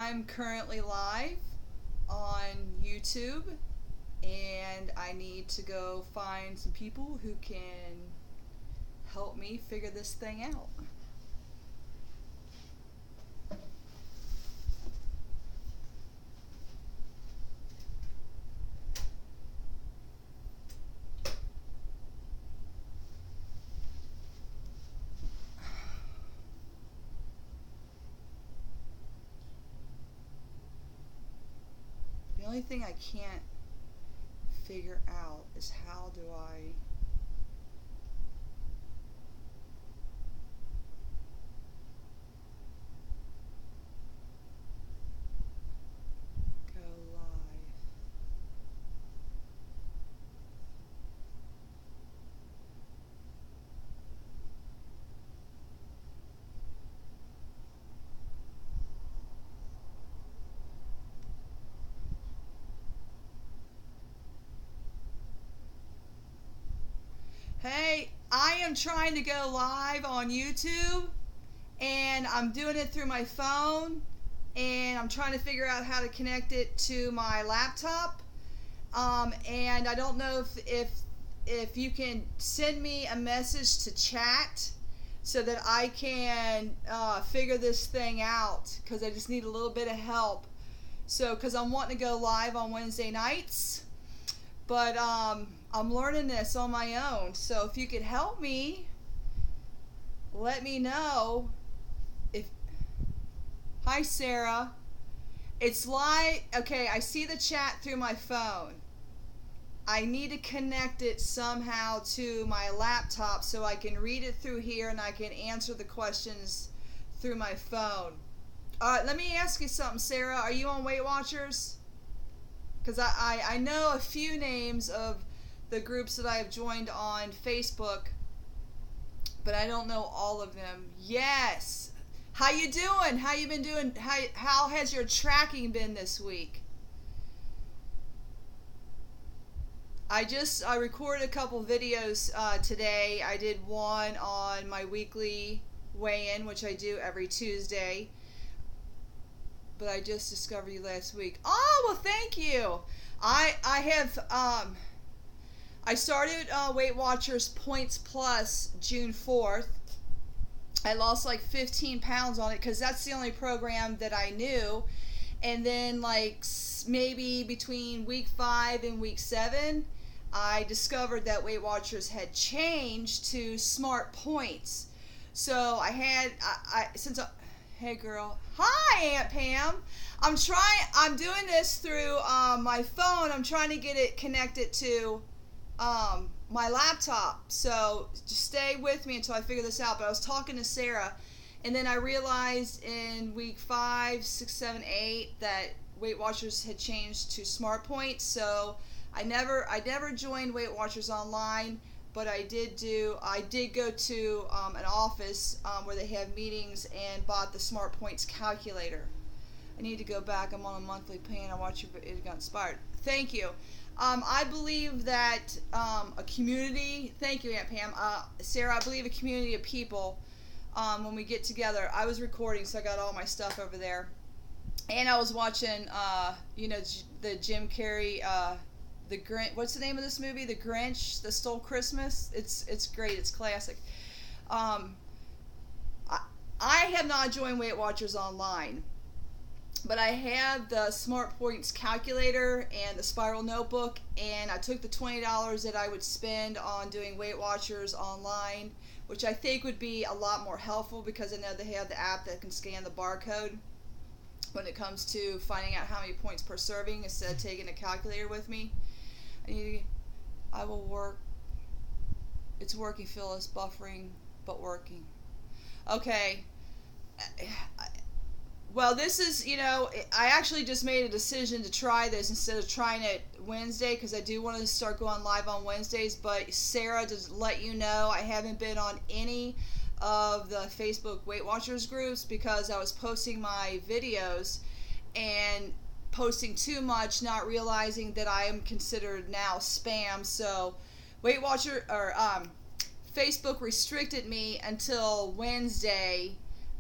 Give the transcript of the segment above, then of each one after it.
I'm currently live on YouTube, and I need to go find some people who can help me figure this thing out. The only thing I can't figure out is how do I go live. Hey, I am trying to go live on YouTube, and I'm doing it through my phone, and I'm trying to figure out how to connect it to my laptop. And I don't know if you can send me a message to chat so that I can figure this thing out, because I just need a little bit of help. So, because I'm wanting to go live on Wednesday nights, but I'm learning this on my own. So if you could help me, let me know. Hi Sarah. It's live. Okay, I see the chat through my phone. I need to connect it somehow to my laptop so I can read it through here and I can answer the questions through my phone. Let me ask you something, Sarah. Are you on Weight Watchers? Because I know a few names of the groups that I have joined on Facebook, but I don't know all of them. Yes. How you doing? How you been doing? How has your tracking been this week? I recorded a couple videos today. I did one on my weekly weigh-in, which I do every Tuesday. But I just discovered you last week. Oh, well, thank you. I started Weight Watchers Points Plus June 4th. I lost like 15 pounds on it because that's the only program that I knew. And then like maybe between week 5 and week 7, I discovered that Weight Watchers had changed to Smart Points. So hey girl. Hi Aunt Pam. I'm doing this through my phone. I'm trying to get it connected to my laptop. So just stay with me until I figure this out. But I was talking to Sarah, and then I realized in week 5, 6, 7, 8 that Weight Watchers had changed to Smart Points. So I never joined Weight Watchers online, but I did go to an office where they have meetings and bought the Smart Points calculator. I need to go back. I'm on a monthly plan. I watch you, but it got inspired. Thank you. I believe that a community, thank you Aunt Pam, Sarah, I believe a community of people, when we get together, I was recording, so I got all my stuff over there, and I was watching, the Jim Carrey, the Grinch, what's the name of this movie, The Grinch That Stole Christmas? It's great, it's classic. I have not joined Weight Watchers online, but I have the Smart Points calculator and the Spiral notebook, and I took the $20 that I would spend on doing Weight Watchers online, which I think would be a lot more helpful because I know they have the app that can scan the barcode when it comes to finding out how many points per serving instead of taking a calculator with me. I will work. It's working, Phyllis. Buffering, but working. Okay. Well, this is, I actually just made a decision to try this instead of trying it Wednesday because I do want to start going live on Wednesdays. But Sarah, to let you know, I haven't been on any of the Facebook Weight Watchers groups because I was posting my videos and posting too much, not realizing that I am considered now spam. So Weight Watcher or Facebook restricted me until Wednesday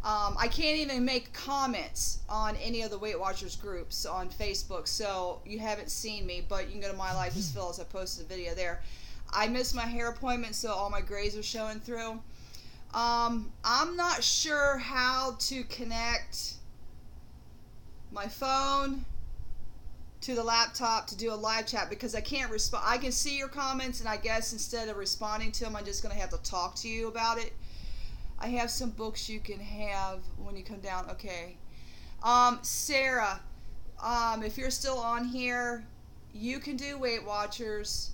I can't even make comments on any of the Weight Watchers groups on Facebook, so you haven't seen me, but you can go to My Life as Phyllis. I posted a video there. I missed my hair appointment, so all my grays are showing through. I'm not sure how to connect my phone to the laptop to do a live chat because I can't respond. I can see your comments, and I guess instead of responding to them, I'm just going to have to talk to you about it. I have some books you can have when you come down. Okay. Sarah, if you're still on here, you can do Weight Watchers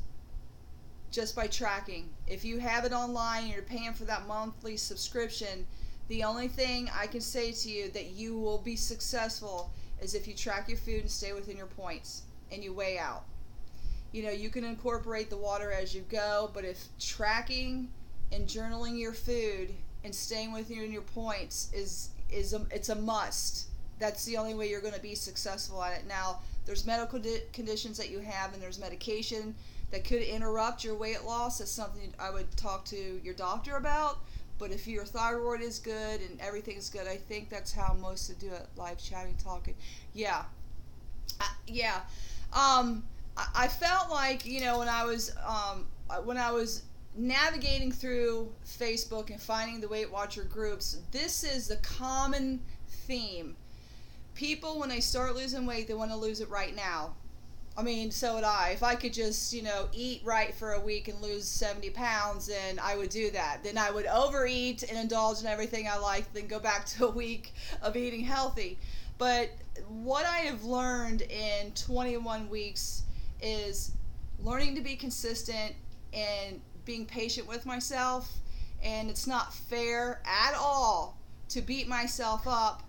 just by tracking. If you have it online and you're paying for that monthly subscription, the only thing I can say to you that you will be successful is if you track your food and stay within your points and you weigh out. You know, you can incorporate the water as you go, but if tracking and journaling your food and staying within your points it's a must. That's the only way you're going to be successful at it. Now, there's medical conditions that you have, and there's medication that could interrupt your weight loss. That's something I would talk to your doctor about. But if your thyroid is good and everything's good, I think that's how most to do it, live chatting, talking. Yeah. I felt like, you know, when I was navigating through Facebook and finding the Weight Watcher groups, this is the common theme. People, when they start losing weight, they want to lose it right now. I mean, so would I. If I could just, you know, eat right for a week and lose 70 pounds, then I would do that. Then I would overeat and indulge in everything I liked, then go back to a week of eating healthy. But what I have learned in 21 weeks is learning to be consistent and being patient with myself, and it's not fair at all to beat myself up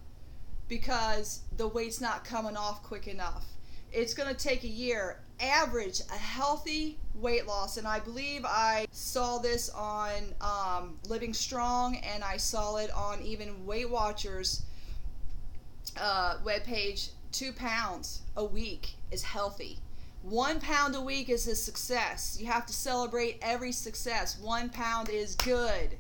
because the weight's not coming off quick enough. It's going to take a year. Average a healthy weight loss, and I believe I saw this on Living Strong, and I saw it on even Weight Watchers webpage. 2 pounds a week is healthy. 1 pound a week is a success. You have to celebrate every success. 1 pound is good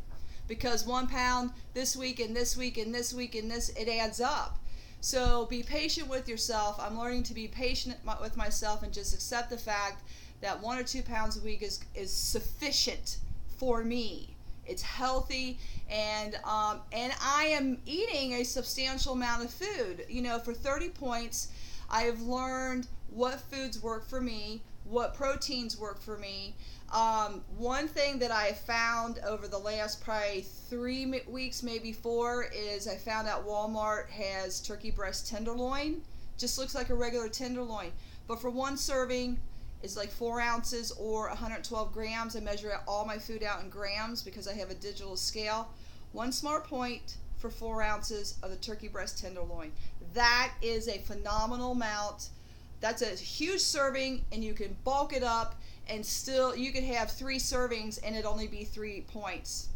because 1 pound this week and this week and this week and this, it adds up. So be patient with yourself. I'm learning to be patient with myself and just accept the fact that 1 or 2 pounds a week is sufficient for me. It's healthy, and I am eating a substantial amount of food. You know, for 30 points, I have learned what foods work for me, what proteins work for me. One thing that I have found over the last probably 3 weeks, maybe 4, is I found out Walmart has turkey breast tenderloin. Just looks like a regular tenderloin. But for 1 serving, it's like 4 ounces or 112 grams. I measure all my food out in grams because I have a digital scale. 1 smart point for 4 ounces of the turkey breast tenderloin. That is a phenomenal amount. That's a huge serving, and you can bulk it up, and still you could have 3 servings and it only be 3 points.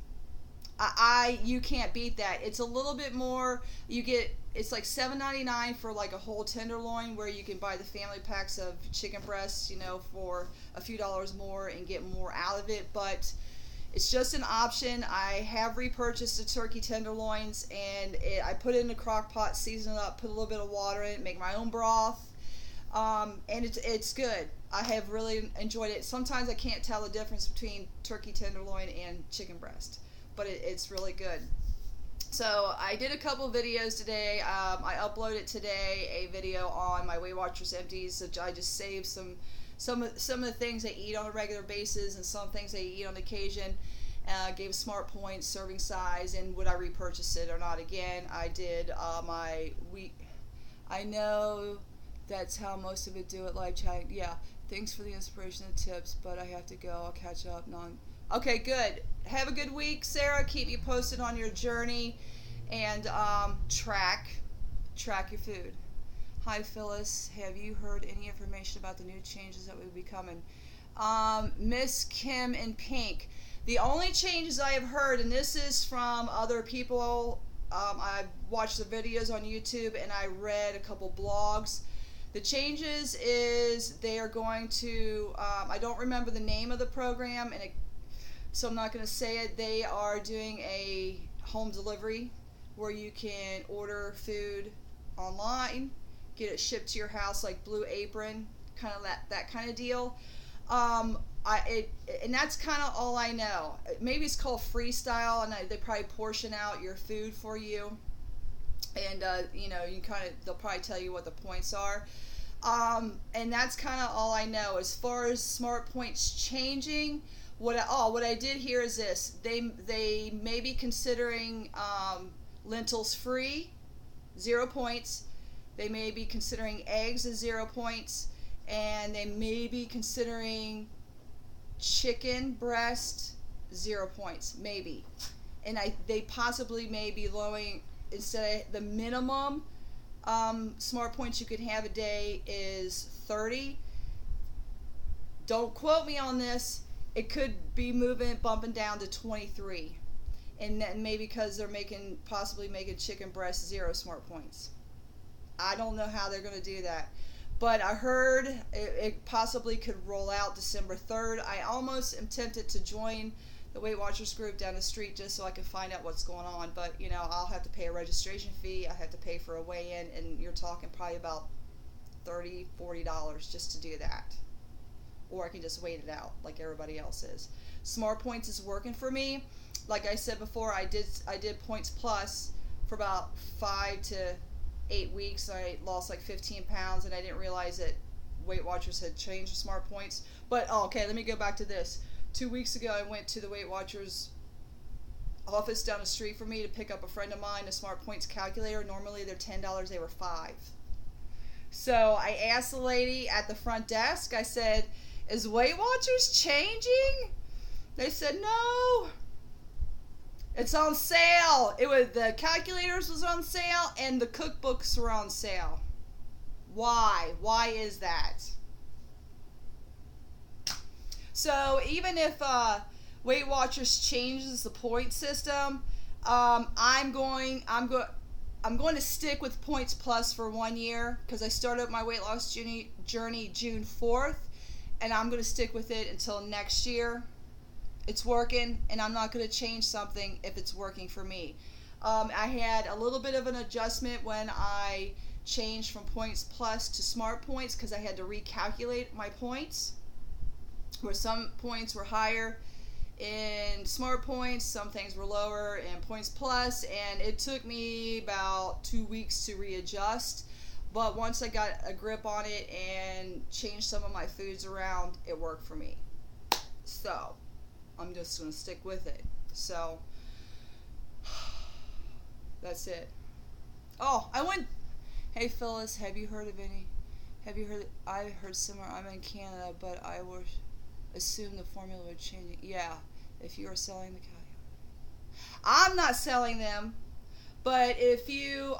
You can't beat that. It's a little bit more. It's like $7.99 for like a whole tenderloin, where you can buy the family packs of chicken breasts, you know, for a few dollars more and get more out of it. But it's just an option. I have repurchased the turkey tenderloins, and I put it in a crock pot, season it up, put a little bit of water in it, make my own broth. And it's good. I have really enjoyed it. Sometimes I can't tell the difference between turkey tenderloin and chicken breast, but it's really good. So I did a couple videos today. I uploaded today a video on my Weight Watchers empties. So I just saved some of the things I eat on a regular basis and some things I eat on occasion. Gave smart points, serving size, and would I repurchase it or not. Again, I did my wheat. I know that's how most of it do it, live chat. Yeah, thanks for the inspiration and tips, but I have to go. I'll catch up. Okay, good. Have a good week, Sarah. Keep me posted on your journey, and track your food. Hi, Phyllis. Have you heard any information about the new changes that will be coming? Miss Kim in Pink. The only changes I have heard, and this is from other people, I've watched the videos on YouTube and I read a couple blogs. The changes is they are going to, I don't remember the name of the program, so I'm not going to say it. They are doing a home delivery where you can order food online, get it shipped to your house, like Blue Apron, kind of that kind of deal. And that's kind of all I know. Maybe it's called Freestyle, and they probably portion out your food for you, and you kind of, they'll probably tell you what the points are. And that's kind of all I know as far as smart points changing. What I did hear is this: they may be considering lentils free, 0 points. They may be considering eggs as 0 points, and they may be considering chicken breast 0 points, maybe. And they possibly may be lowering, instead of the minimum smart points you could have a day is 30. Don't quote me on this. It could be bumping down to 23, and then maybe because they're possibly making chicken breast 0 smart points. I don't know how they're going to do that, but I heard it possibly could roll out December 3rd. I almost am tempted to join the Weight Watchers group down the street just so I can find out what's going on, but I'll have to pay a registration fee. I have to pay for a weigh-in, and you're talking probably about $30-$40 just to do that. Or I can just wait it out like everybody else is. Smart Points is working for me. Like I said before, I did Points Plus for about 5 to 8 weeks. I lost like 15 pounds, and I didn't realize that Weight Watchers had changed the Smart Points. But okay, let me go back to this. 2 weeks ago, I went to the Weight Watchers office down the street from me to pick up a friend of mine a Smart Points calculator. Normally they're $10, they were $5. So I asked the lady at the front desk, I said, "Is Weight Watchers changing?" They said, "No, it's on sale." The calculators was on sale, and the cookbooks were on sale. Why? Why is that? So even if Weight Watchers changes the point system, I'm going to stick with Points Plus for 1 year, because I started my weight loss journey June 4th, and I'm going to stick with it until next year. It's working, and I'm not going to change something if it's working for me. I had a little bit of an adjustment when I changed from Points Plus to Smart Points, because I had to recalculate my points, where some points were higher in Smart Points, some things were lower in Points Plus, and it took me about 2 weeks to readjust. But once I got a grip on it and changed some of my foods around, it worked for me. So I'm just going to stick with it. So that's it. Oh, hey Phyllis, have you heard of any? I heard similar. I'm in Canada, but I would assume the formula would change. Yeah, if you are selling the calculator. I'm not selling them, but if you,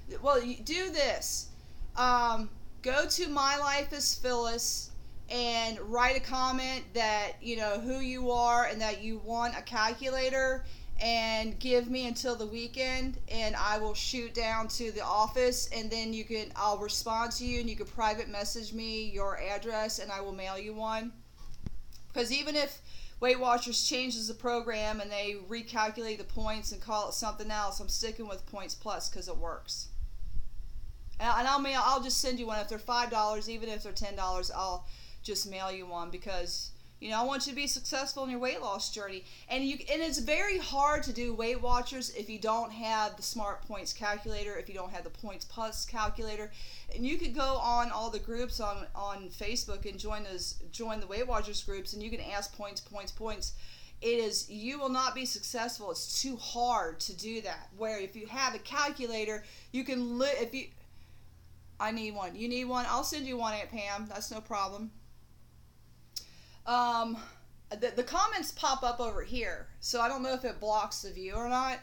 you do this. Go to My Life as Phyllis and write a comment that, who you are and that you want a calculator, and give me until the weekend, and I will shoot down to the office, and then I'll respond to you, and you can private message me your address, and I will mail you one. Because even if Weight Watchers changes the program and they recalculate the points and call it something else, I'm sticking with Points Plus because it works. And I'll just send you one. If they're $5, even if they're $10, I'll just mail you one, because I want you to be successful in your weight loss journey. And it's very hard to do Weight Watchers if you don't have the Smart Points calculator, if you don't have the Points Plus calculator. And you could go on all the groups on Facebook and join the Weight Watchers groups, and you can ask points. You will not be successful. It's too hard to do that. Where if you have a calculator, you can I need one. You need one? I'll send you one, Aunt Pam. That's no problem. The comments pop up over here, so I don't know if it blocks the view or not.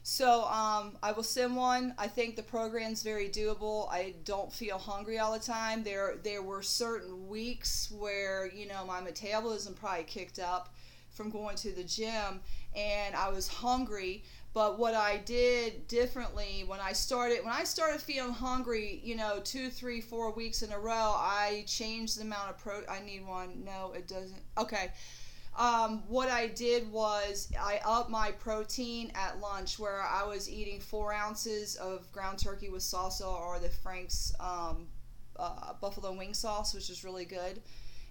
So I will send one. I think the program's very doable. I don't feel hungry all the time. There were certain weeks where my metabolism probably kicked up from going to the gym, and I was hungry. But what I did differently when I started feeling hungry, 2, 3, 4 weeks in a row, I changed the amount of I need one. No, it doesn't. Okay. What I did was I upped my protein at lunch, where I was eating 4 ounces of ground turkey with salsa, or the Frank's buffalo wing sauce, which is really good.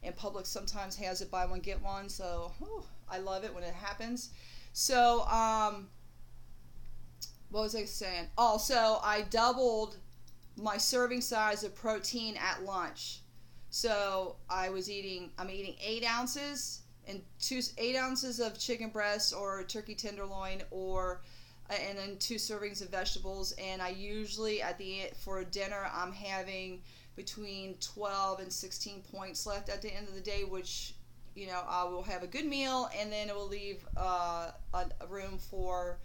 And Publix sometimes has it buy one get one, so I love it when it happens. So what was I saying? Oh, so I doubled my serving size of protein at lunch. So I'm eating 8 ounces and 8 ounces of chicken breast or turkey tenderloin, and then 2 servings of vegetables. And I usually for dinner I'm having between 12 and 16 points left at the end of the day, which I will have a good meal, and then it will leave a room for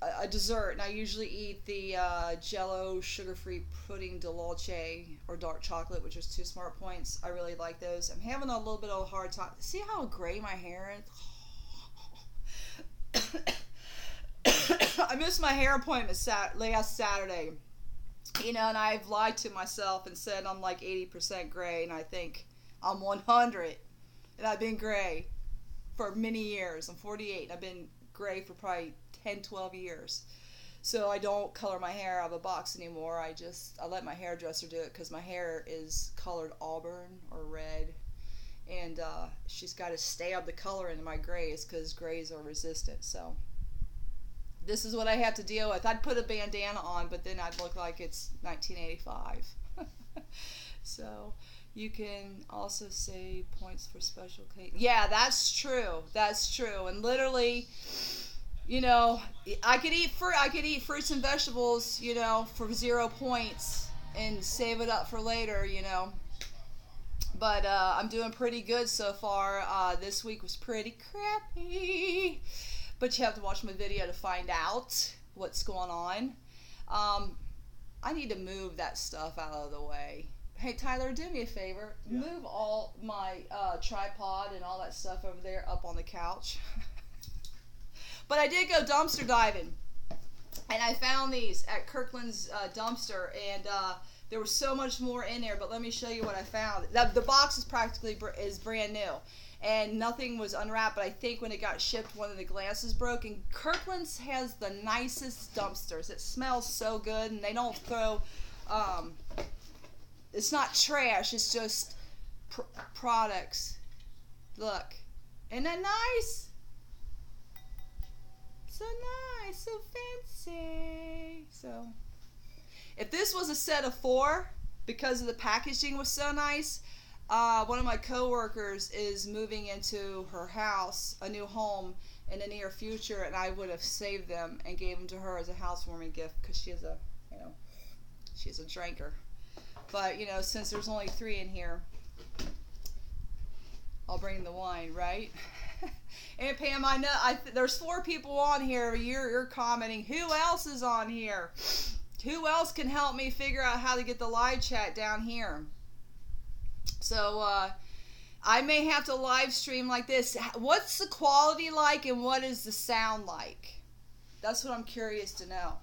a dessert. And I usually eat the Jello sugar-free pudding de leche or dark chocolate, which is 2 smart points. I really like those. I'm having a little bit of a hard time. See how gray my hair is? I missed my hair appointment last Saturday. And I've lied to myself and said I'm like 80% gray, and I think I'm 100. And I've been gray for many years. I'm 48, and I've been gray for probably 10, 12 years. So I don't color my hair out of a box anymore. I let my hairdresser do it, because my hair is colored auburn or red. And she's got to stab the color into my grays, because grays are resistant. So this is what I have to deal with. I'd put a bandana on, but then I'd look like it's 1985. So you can also save points for special case. Yeah, that's true. That's true. And literally, I could eat fruits and vegetables, for 0 points and save it up for later, But I'm doing pretty good so far. This week was pretty crappy. But you have to watch my video to find out what's going on. I need to move that stuff out of the way. Hey, Tyler, do me a favor. Yeah. Move all my tripod and all that stuff over there up on the couch. But I did go dumpster diving. And I found these at Kirkland's dumpster. And there was so much more in there. But let me show you what I found. The box is brand new. And nothing was unwrapped, but I think when it got shipped, one of the glasses broke. And Kirkland's has the nicest dumpsters. It smells so good, and they don't throw, it's not trash, it's just products. Look, isn't that nice? So nice, so fancy. So, if this was a set of 4, because of the packaging was so nice, one of my coworkers is moving into her house, a new home, in the near future, and I would have saved them and gave them to her as a housewarming gift, because she's a drinker. But since there's only 3 in here, I'll bring the wine, right? And Pam, I know there's 4 people on here. You're commenting. Who else is on here? Who else can help me figure out how to get the live chat down here? So I may have to live stream like this. What's the quality like, and what is the sound like? That's what I'm curious to know.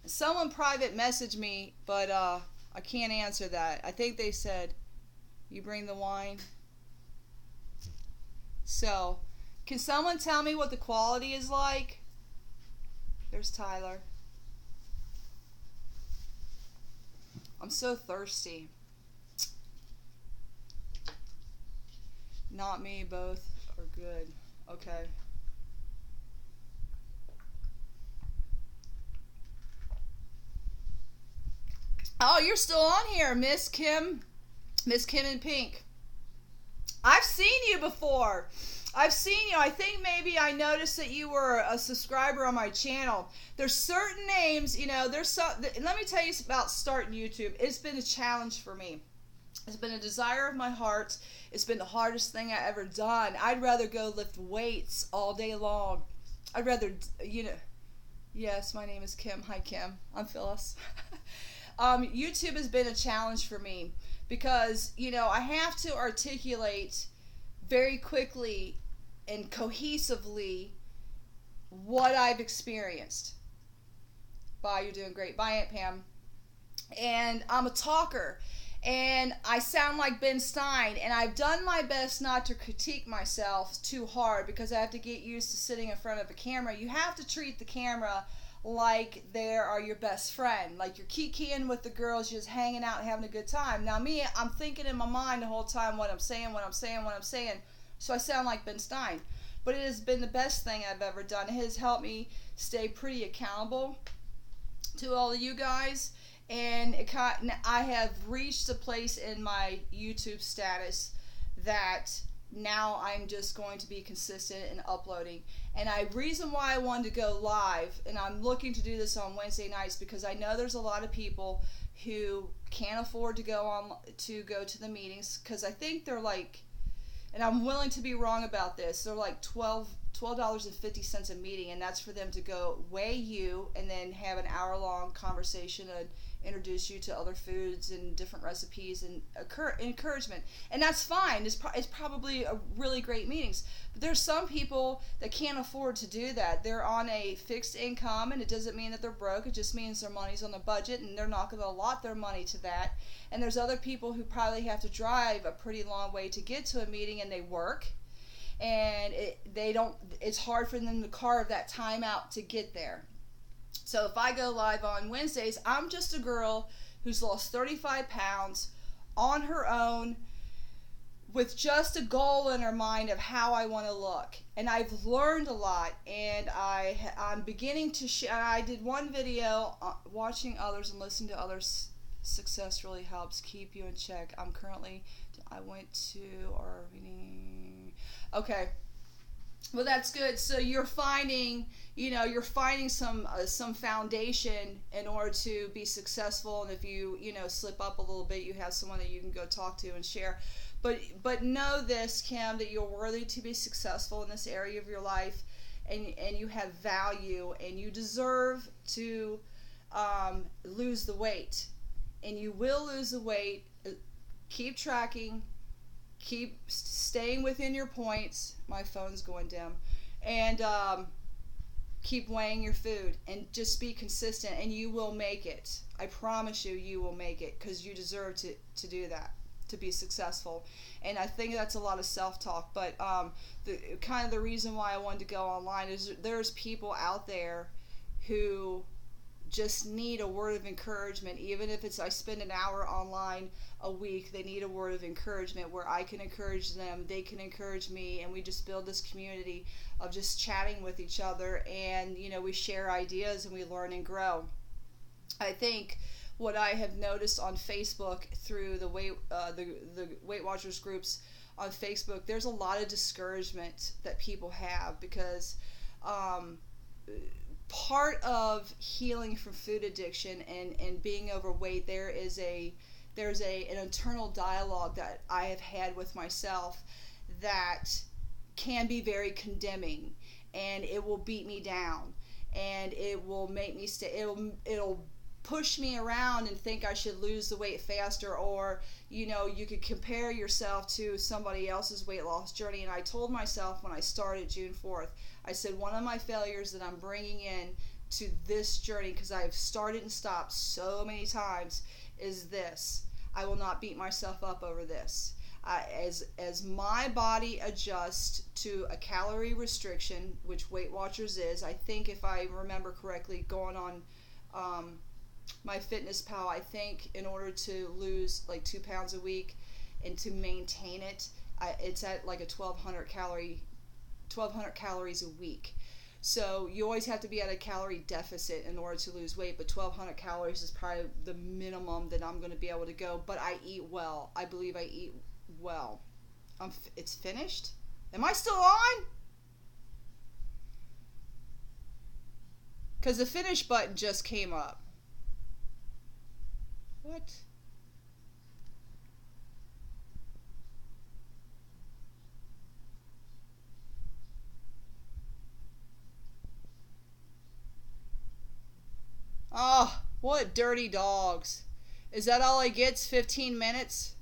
Someone private messaged me, but I can't answer that. I think they said, you bring the wine? So, can someone tell me what the quality is like? There's Tyler. I'm so thirsty. Not me, both are good. Okay. Oh, you're still on here, Miss Kim in pink. I've seen you before. I've seen you. I think maybe I noticed that you were a subscriber on my channel. There's certain names, there's some. Let me tell you about starting YouTube. It's been a challenge for me. It's been a desire of my heart. It's been the hardest thing I ever done. I'd rather go lift weights all day long. I'd rather, yes, my name is Kim. Hi, Kim. I'm Phyllis. YouTube has been a challenge for me because, I have to articulate very quickly and cohesively what I've experienced. Bye, you're doing great. Bye, Aunt Pam. And I'm a talker. and I sound like Ben Stein, and I've done my best not to critique myself too hard because I have to get used to sitting in front of a camera. You have to treat the camera like they are your best friend, like you're kikiing with the girls, just hanging out and having a good time. Now me, I'm thinking in my mind the whole time what I'm saying, so I sound like Ben Stein. But it has been the best thing I've ever done. It has helped me stay pretty accountable to all of you guys, and I have reached a place in my YouTube status that now I'm just going to be consistent in uploading. And reason why I wanted to go live, and I'm looking to do this on Wednesday nights, because I know there's a lot of people who can't afford to go to the meetings, because I think they're like, and I'm willing to be wrong about this, they're like $12.50 a meeting, and that's for them to go weigh you and then have an hour-long conversation and introduce you to other foods and different recipes and encouragement. And that's fine. It's probably a really great meetings. But there's some people that can't afford to do that. They're on a fixed income, and it doesn't mean that they're broke. It just means their money's on the budget, and they're not going to allot their money to that. And there's other people who probably have to drive a pretty long way to get to a meeting, and they work. And it's hard for them to carve that time out to get there. So if I go live on Wednesdays, I'm just a girl who's lost 35 pounds on her own with just a goal in her mind of how I want to look. And I've learned a lot, and I'm beginning to I did one video, watching others and listening to others' success really helps keep you in check. I went to our meeting. Okay. Well, that's good. So you're finding some foundation in order to be successful. And if you slip up a little bit, you have someone that you can go talk to and share. But know this, Kim, that you're worthy to be successful in this area of your life, and you have value, and you deserve to lose the weight, and you will lose the weight. Keep tracking. Keep staying within your points. My phone's going dim. And keep weighing your food, and just be consistent, and you will make it. I promise you will make it, because you deserve to do that, to be successful. And I think that's a lot of self-talk, but the reason why I wanted to go online is there's people out there who just need a word of encouragement. Even if it's I spend an hour online a week, they need a word of encouragement where I can encourage them, they can encourage me, and we just build this community of just chatting with each other, and we share ideas and we learn and grow. I think what I have noticed on Facebook through the Weight Watchers groups on Facebook, there's a lot of discouragement that people have, because part of healing from food addiction and being overweight, there's an internal dialogue that I have had with myself that can be very condemning, and it will beat me down, and it will make me it'll push me around and think I should lose the weight faster, or you could compare yourself to somebody else's weight loss journey. And I told myself when I started June 4th, I said, one of my failures that I'm bringing in to this journey, because I've started and stopped so many times, is this: I will not beat myself up over this. As my body adjusts to a calorie restriction, which Weight Watchers is, I think if I remember correctly, going on my Fitness Pal, I think in order to lose like 2 pounds a week and to maintain it, it's at like a 1,200 calories a week. So you always have to be at a calorie deficit in order to lose weight, but 1,200 calories is probably the minimum that I'm going to be able to go. But I eat well. I believe I eat well. It's finished? Am I still on? Because the finish button just came up. What? Oh, what dirty dogs. Is that all I get? 15 minutes?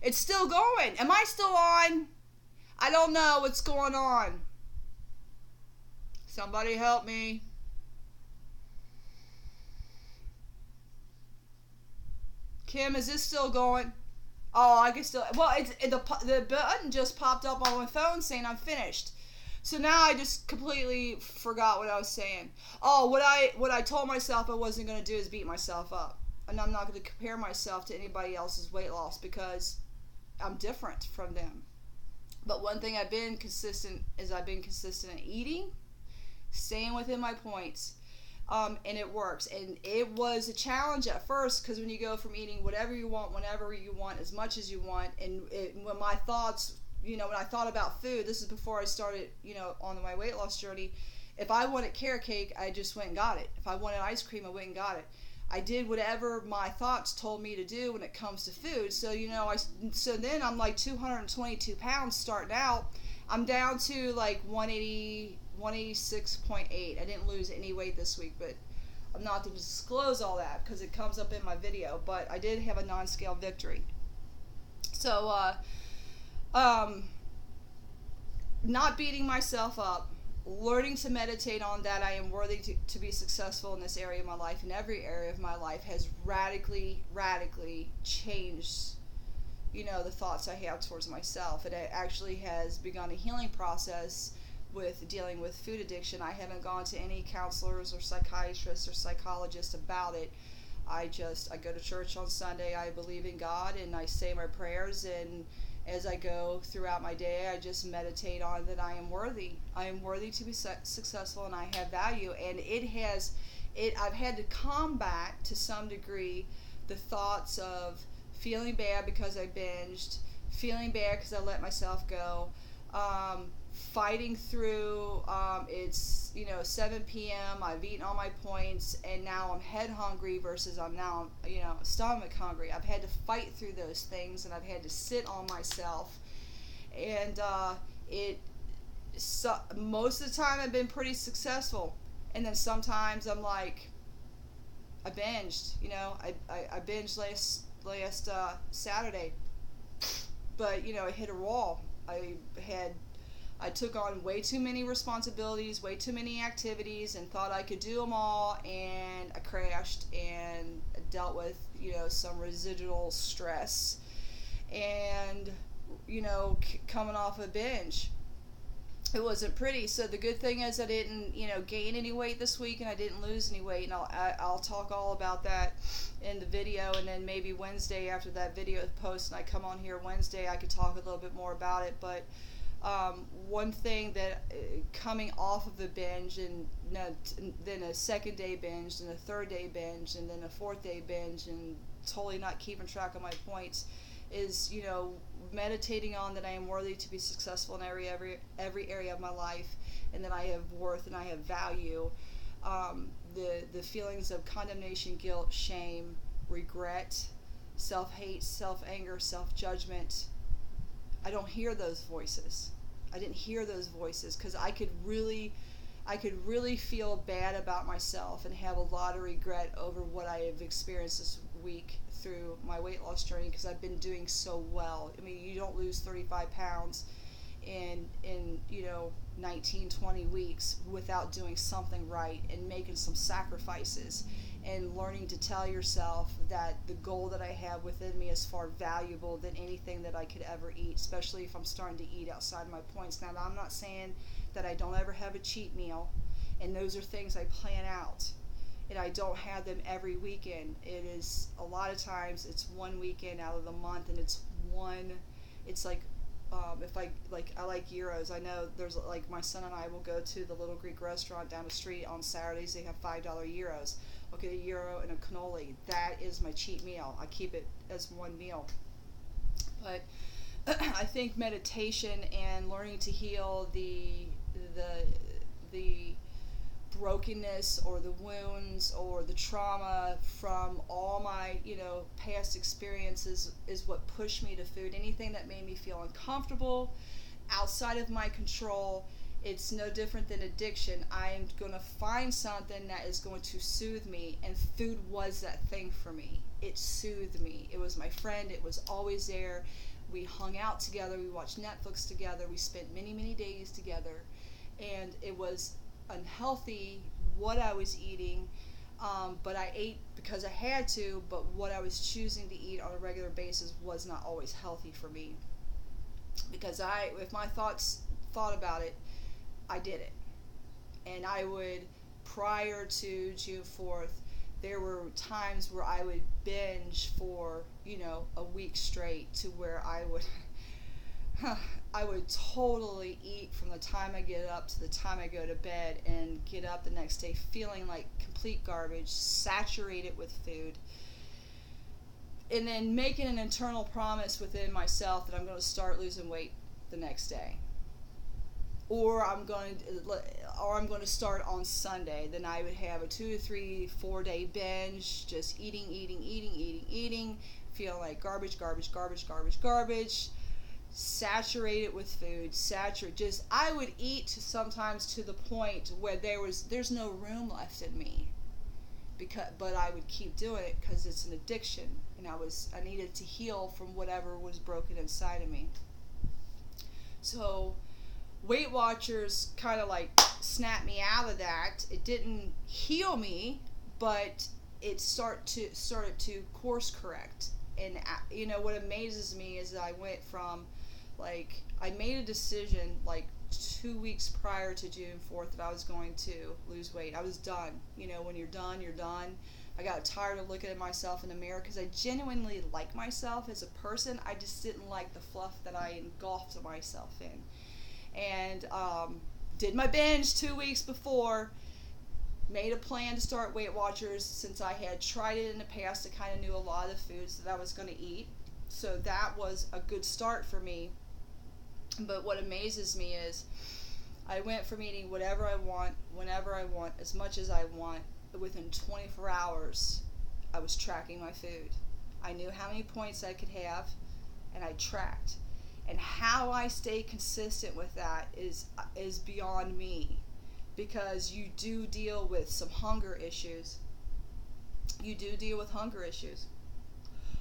It's still going. Am I still on? I don't know what's going on. Somebody help me. Kim, is this still going? Oh, I can still. Well, the button just popped up on my phone saying I'm finished. So now I just completely forgot what I was saying. Oh, what I told myself I wasn't going to do is beat myself up, and I'm not going to compare myself to anybody else's weight loss because I'm different from them. But one thing I've been consistent is I've been consistent in eating, staying within my points. And it works. And it was a challenge at first because when you go from eating whatever you want, whenever you want, as much as you want, and when my thoughts, when I thought about food, this is before I started, on my weight loss journey. If I wanted carrot cake, I just went and got it. If I wanted ice cream, I went and got it. I did whatever my thoughts told me to do when it comes to food. So, so then I'm like 222 pounds starting out. I'm down to like 186.8. I didn't lose any weight this week, but I'm not to disclose all that because it comes up in my video. But I did have a non-scale victory. So, not beating myself up, learning to meditate on that I am worthy to be successful in this area of my life, in every area of my life, has radically changed the thoughts I have towards myself. It actually has begun a healing process with dealing with food addiction. I haven't gone to any counselors or psychiatrists or psychologists about it. I go to church on Sunday. I believe in God and I say my prayers, and as I go throughout my day, I just meditate on that I am worthy. I am worthy to be successful, and I have value. And I've had to combat to some degree the thoughts of feeling bad because I binged, feeling bad because I let myself go, fighting through. It's 7 p.m. I've eaten all my points, and now I'm head hungry versus I'm now stomach hungry. I've had to fight through those things, and I've had to sit on myself, and most of the time I've been pretty successful, and then sometimes I'm like, I binged. I binged last Saturday, but I hit a wall. I took on way too many responsibilities, way too many activities, and thought I could do them all, and I crashed and dealt with, some residual stress, and, coming off a binge. It wasn't pretty. So the good thing is I didn't, gain any weight this week, and I didn't lose any weight, and I'll talk all about that in the video, and then maybe Wednesday after that video post, and I come on here Wednesday, I could talk a little bit more about it. But one thing that coming off of the binge, and then a second day binge, and a third day binge, and then a fourth day binge, and totally not keeping track of my points, is meditating on that I am worthy to be successful in every area of my life, and that I have worth and I have value. The feelings of condemnation, guilt, shame, regret, self-hate, self-anger, self-judgment, I don't hear those voices. I didn't hear those voices because I could really feel bad about myself and have a lot of regret over what I have experienced this week through my weight loss journey, because I've been doing so well. I mean, you don't lose 35 pounds in 19, 20 weeks without doing something right and making some sacrifices and learning to tell yourself that the goal that I have within me is far valuable than anything that I could ever eat, especially if I'm starting to eat outside of my points. Now, I'm not saying that I don't ever have a cheat meal, and those are things I plan out, and I don't have them every weekend. It is, a lot of times, it's one weekend out of the month, and it's like, if I like gyros. I know there's, like, my son and I will go to the Little Greek restaurant down the street on Saturdays. They have $5 gyros. I'll get a gyro and a cannoli. That is my cheat meal. I keep it as one meal. But I think meditation and learning to heal the brokenness or the wounds or the trauma from all my past experiences is what pushed me to food. Anything that made me feel uncomfortable, outside of my control, it's no different than addiction. I am going to find something that is going to soothe me, and food was that thing for me. It soothed me. It was my friend. It was always there. We hung out together. We watched Netflix together. We spent many, many days together, and it was unhealthy what I was eating. but I ate because I had to, but what I was choosing to eat on a regular basis was not always healthy for me. Because if my thought about it, I did it. And I would, prior to June 4th, there were times where I would binge for, a week straight, to where I would totally eat from the time I get up to the time I go to bed, and get up the next day feeling like complete garbage, saturated with food, and then making an internal promise within myself that I'm going to start losing weight the next day. Or I'm going to start on Sunday. Then I would have a 2 to 3, 4 day binge, just eating, feeling like garbage, saturated with food, I would eat sometimes to the point where there's no room left in me, but I would keep doing it because it's an addiction, and I needed to heal from whatever was broken inside of me. So Weight Watchers kind of like snapped me out of that. It didn't heal me, but it started to course correct. And what amazes me is that I went from, I made a decision 2 weeks prior to June 4th that I was going to lose weight. I was done. When you're done, you're done. I got tired of looking at myself in the mirror because I genuinely like myself as a person. I just didn't like the fluff that I engulfed myself in. And did my binge 2 weeks before. Made a plan to start Weight Watchers since I had tried it in the past. I kind of knew a lot of the foods that I was going to eat. So that was a good start for me. But what amazes me is I went from eating whatever I want, whenever I want, as much as I want. Within 24 hours, I was tracking my food. I knew how many points I could have, and I tracked. And how I stay consistent with that is beyond me, because you do deal with some hunger issues. You do deal with hunger issues.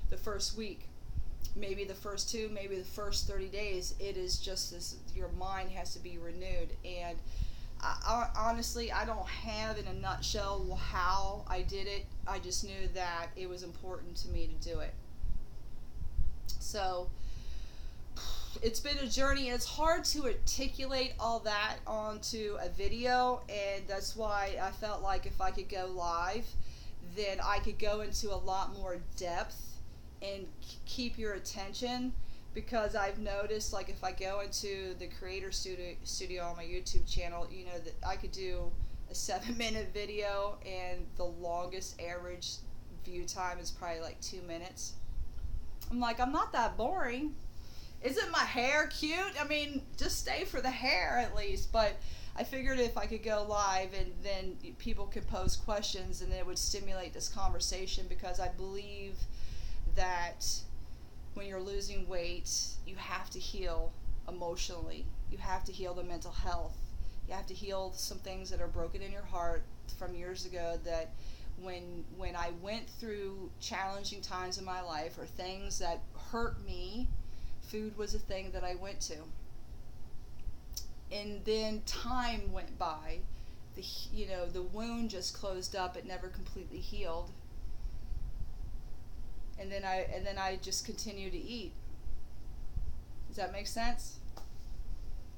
The first week, maybe the first 2, maybe the first 30 days, it is just this, your mind has to be renewed. And honestly, I don't have in a nutshell how I did it. I just knew that it was important to me to do it. So it's been a journey, and it's hard to articulate all that onto a video, and that's why I felt like if I could go live, then I could go into a lot more depth and keep your attention, because I've noticed, if I go into the creator studio on my YouTube channel, that I could do a 7-minute video, and the longest average view time is probably 2 minutes. I'm not that boring. Isn't my hair cute? I mean, just stay for the hair at least. But I figured if I could go live, and then people could pose questions, and it would stimulate this conversation, because I believe that when you're losing weight, you have to heal emotionally. You have to heal the mental health. You have to heal some things that are broken in your heart from years ago, that when I went through challenging times in my life, or things that hurt me, food was a thing that I went to. And then time went by. The wound just closed up. It never completely healed. And then I just continued to eat. Does that make sense?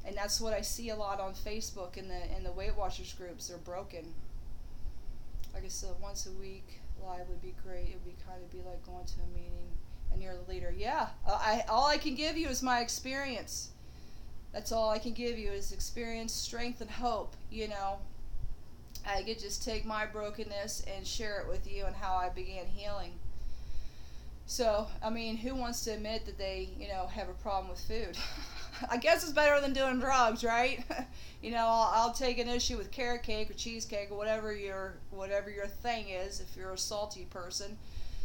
And that's what I see a lot on Facebook in the Weight Watchers groups. They're broken. Like I said, once a week live would be great. It would kind of be like going to a meeting and you're the leader. Yeah, all I can give you is my experience. That's all I can give you is experience, strength, and hope. I could just take my brokenness and share it with you and how I began healing. So, who wants to admit that they, have a problem with food? I guess it's better than doing drugs, right? I'll take an issue with carrot cake or cheesecake or whatever your thing is. If you're a salty person,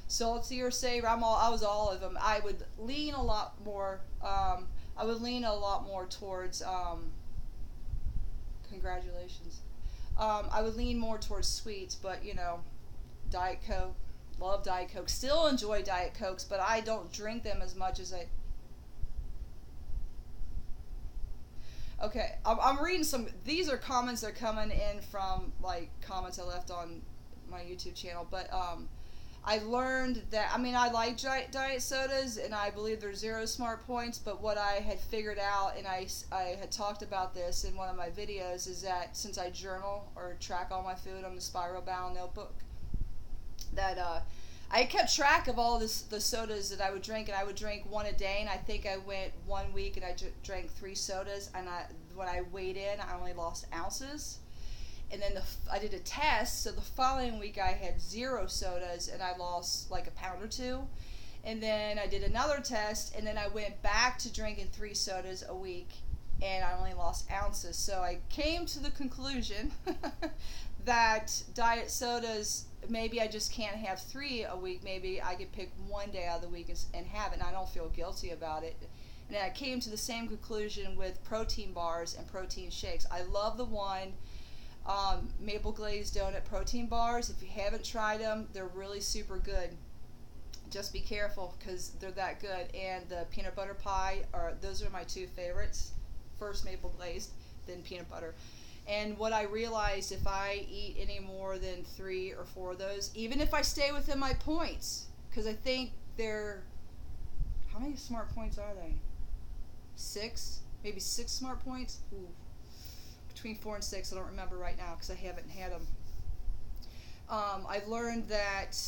salty or savory, I was all of them. I would lean a lot more. Towards. Congratulations. I would lean more towards sweets, but Diet Coke. Love Diet Coke. Still enjoy Diet Cokes, but I don't drink them as much as I. Okay, I'm reading some. These are comments that are coming in from comments I left on my YouTube channel, but I learned that, I mean, I like diet sodas, and I believe there's 0 smart points, but what I had figured out, and I had talked about this in one of my videos, is that since I journal or track all my food on the spiral bound notebook, that I kept track of all the sodas that I would drink, and I would drink one a day, and I think I went 1 week and I drank 3 sodas, and when I weighed in, I only lost ounces. And then I did a test, so the following week I had 0 sodas, and I lost like a pound or 2. And then I did another test, and then I went back to drinking 3 sodas a week, and I only lost ounces. So I came to the conclusion that diet sodas, maybe I just can't have 3 a week. Maybe I could pick 1 day out of the week and have it, and I don't feel guilty about it. And then I came to the same conclusion with protein bars and protein shakes. I love the one maple glazed donut protein bars. If you haven't tried them, they're really super good. Just be careful because they're that good. And the peanut butter pie, those are my 2 favorites. First maple glazed, then peanut butter. And what I realized, if I eat any more than 3 or 4 of those, even if I stay within my points, because I think they're, how many smart points are they? 6? Maybe 6 smart points? Ooh. Between 4 and 6, I don't remember right now because I haven't had them. I've learned that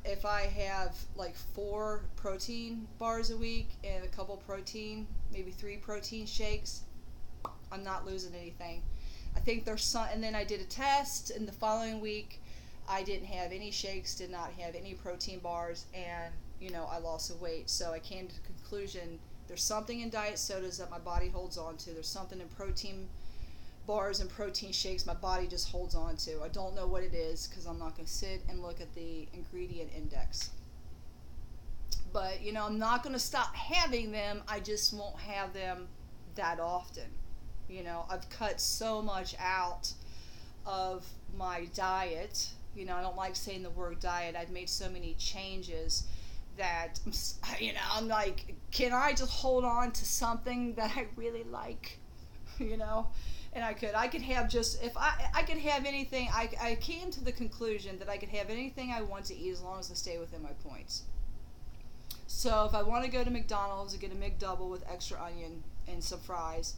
if I have like 4 protein bars a week and a couple protein, maybe 3 protein shakes, I'm not losing anything. I think there's some, and then I did a test, and the following week I didn't have any shakes, did not have any protein bars, and I lost some weight. So I came to the conclusion there's something in diet sodas that my body holds on to. There's something in protein bars and protein shakes my body just holds on to. I don't know what it is because I'm not going to sit and look at the ingredient index. But, I'm not going to stop having them. I just won't have them that often. I've cut so much out of my diet. I don't like saying the word diet. I've made so many changes that, I'm like, can I just hold on to something that I really like? And I could have just, if I could have anything, I came to the conclusion that I could have anything I want to eat as long as I stay within my points. So if I want to go to McDonald's and get a McDouble with extra onion and some fries,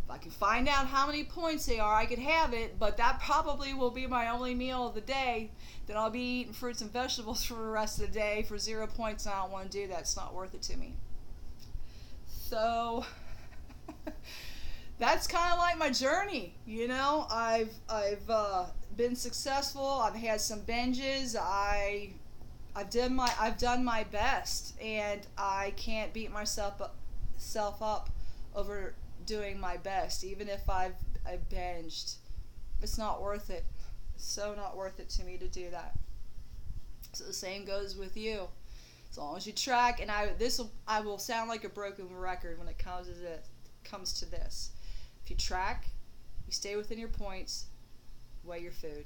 if I can find out how many points they are, I could have it, but that probably will be my only meal of the day. Then I'll be eating fruits and vegetables for the rest of the day for 0 points, and I don't want to do that. It's not worth it to me. So that's kind of like my journey. I've been successful. I've had some binges. I've done my best, and I can't beat myself up over doing my best, even if I've binged. It's not worth it. It's so not worth it to me to do that. So the same goes with you. As long as you track, and I will sound like a broken record when it comes to this. If you track, you stay within your points, weigh your food.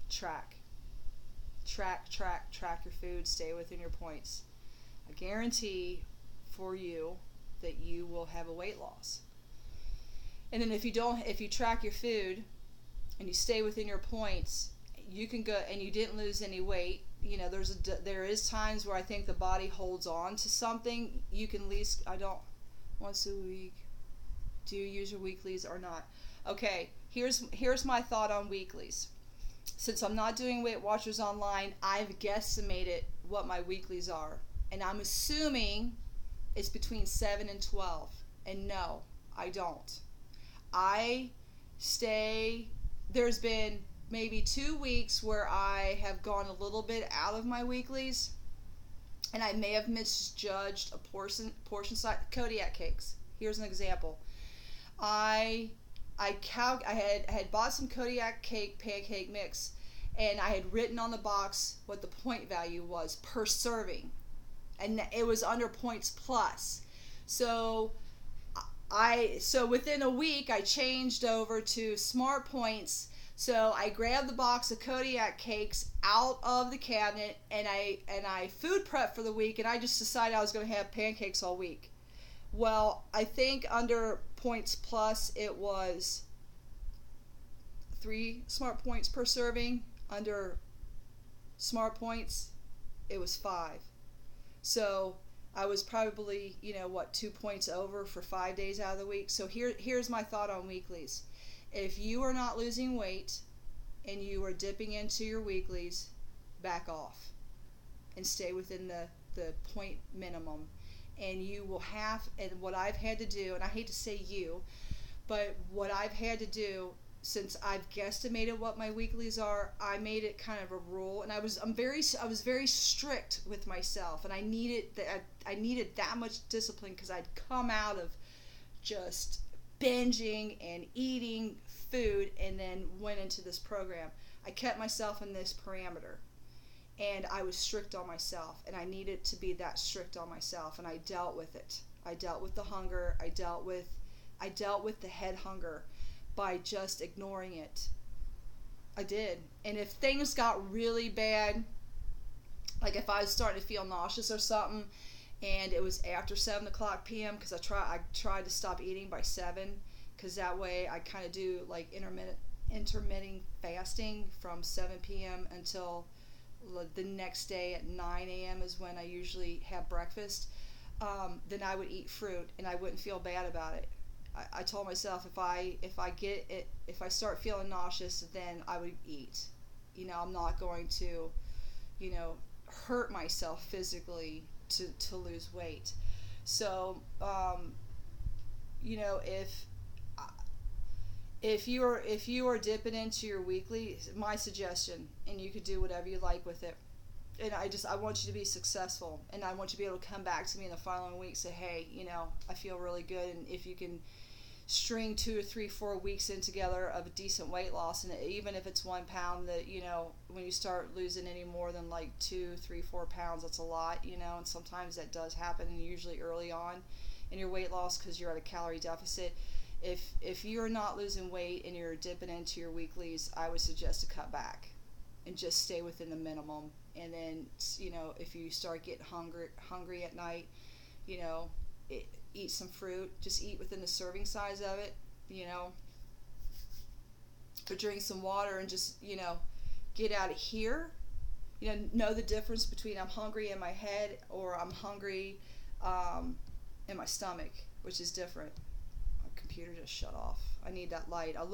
Track your food, stay within your points. I guarantee for you that you will have a weight loss. And then if you track your food and you stay within your points, you can go, and you didn't lose any weight. There is times where I think the body holds on to something. You can at least, once a week. Do you use your weeklies or not? Okay, here's my thought on weeklies. Since I'm not doing Weight Watchers online, I've guesstimated what my weeklies are. And I'm assuming it's between 7 and 12. And no, I don't. There's been maybe 2 weeks where I have gone a little bit out of my weeklies. And I may have misjudged a portion size. Kodiak cakes. Here's an example. I had bought some Kodiak cake pancake mix, and I had written on the box what the point value was per serving, and it was under points plus. So within a week I changed over to Smart Points. So I grabbed the box of Kodiak cakes out of the cabinet, and I food prepped for the week, and I just decided I was going to have pancakes all week. Well, I think under points plus it was 3 smart points per serving. Under smart points, it was 5. So I was probably, 2 points over for 5 days out of the week. So here's my thought on weeklies. If you are not losing weight and you are dipping into your weeklies, back off and stay within the point minimum. And you will have, and what I've had to do, and I hate to say you, but what I've had to do, since I've guesstimated what my weeklies are, I made it kind of a rule, and I was very strict with myself, and I needed that much discipline because I'd come out of just binging and eating food, and then went into this program. I kept myself in this parameter, and I was strict on myself, and I needed to be that strict on myself, and I dealt with it. I dealt with the hunger. I dealt with the head hunger by just ignoring it. I did. And if things got really bad, like if I was starting to feel nauseous or something, and it was after 7 o'clock p.m., because I tried to stop eating by 7, because that way I kind of do like intermittent fasting from 7 p.m. until the next day at 9 a.m. is when I usually have breakfast. Then I would eat fruit, and I wouldn't feel bad about it. I told myself if I start feeling nauseous, then I would eat. I'm not going to, hurt myself physically to lose weight. So, if you are dipping into your weekly, my suggestion, and you could do whatever you like with it. And I want you to be successful, and I want you to be able to come back to me in the following week, say, hey, I feel really good, and if you can string 2 or 3, 4 weeks in together of a decent weight loss, and even if it's 1 pound, that when you start losing any more than like 2, 3, 4 pounds, that's a lot, and sometimes that does happen, and usually early on in your weight loss because you're at a calorie deficit. If you're not losing weight and you're dipping into your weeklies, I would suggest to cut back and just stay within the minimum. And then, if you start getting hungry at night, eat some fruit. Just eat within the serving size of it, or drink some water, and just, get out of here. Know the difference between I'm hungry in my head or I'm hungry in my stomach, which is different. My computer just shut off. I need that light. I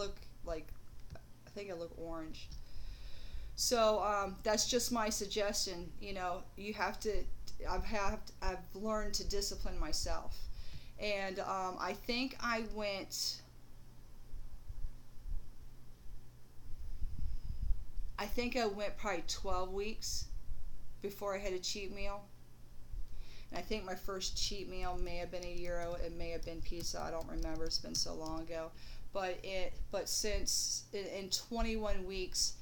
think I look orange. So that's just my suggestion. You have to. I've learned to discipline myself, and I think I went probably 12 weeks before I had a cheat meal. And I think my first cheat meal may have been €1. It may have been pizza. I don't remember. It's been so long ago. But since in 21 weeks,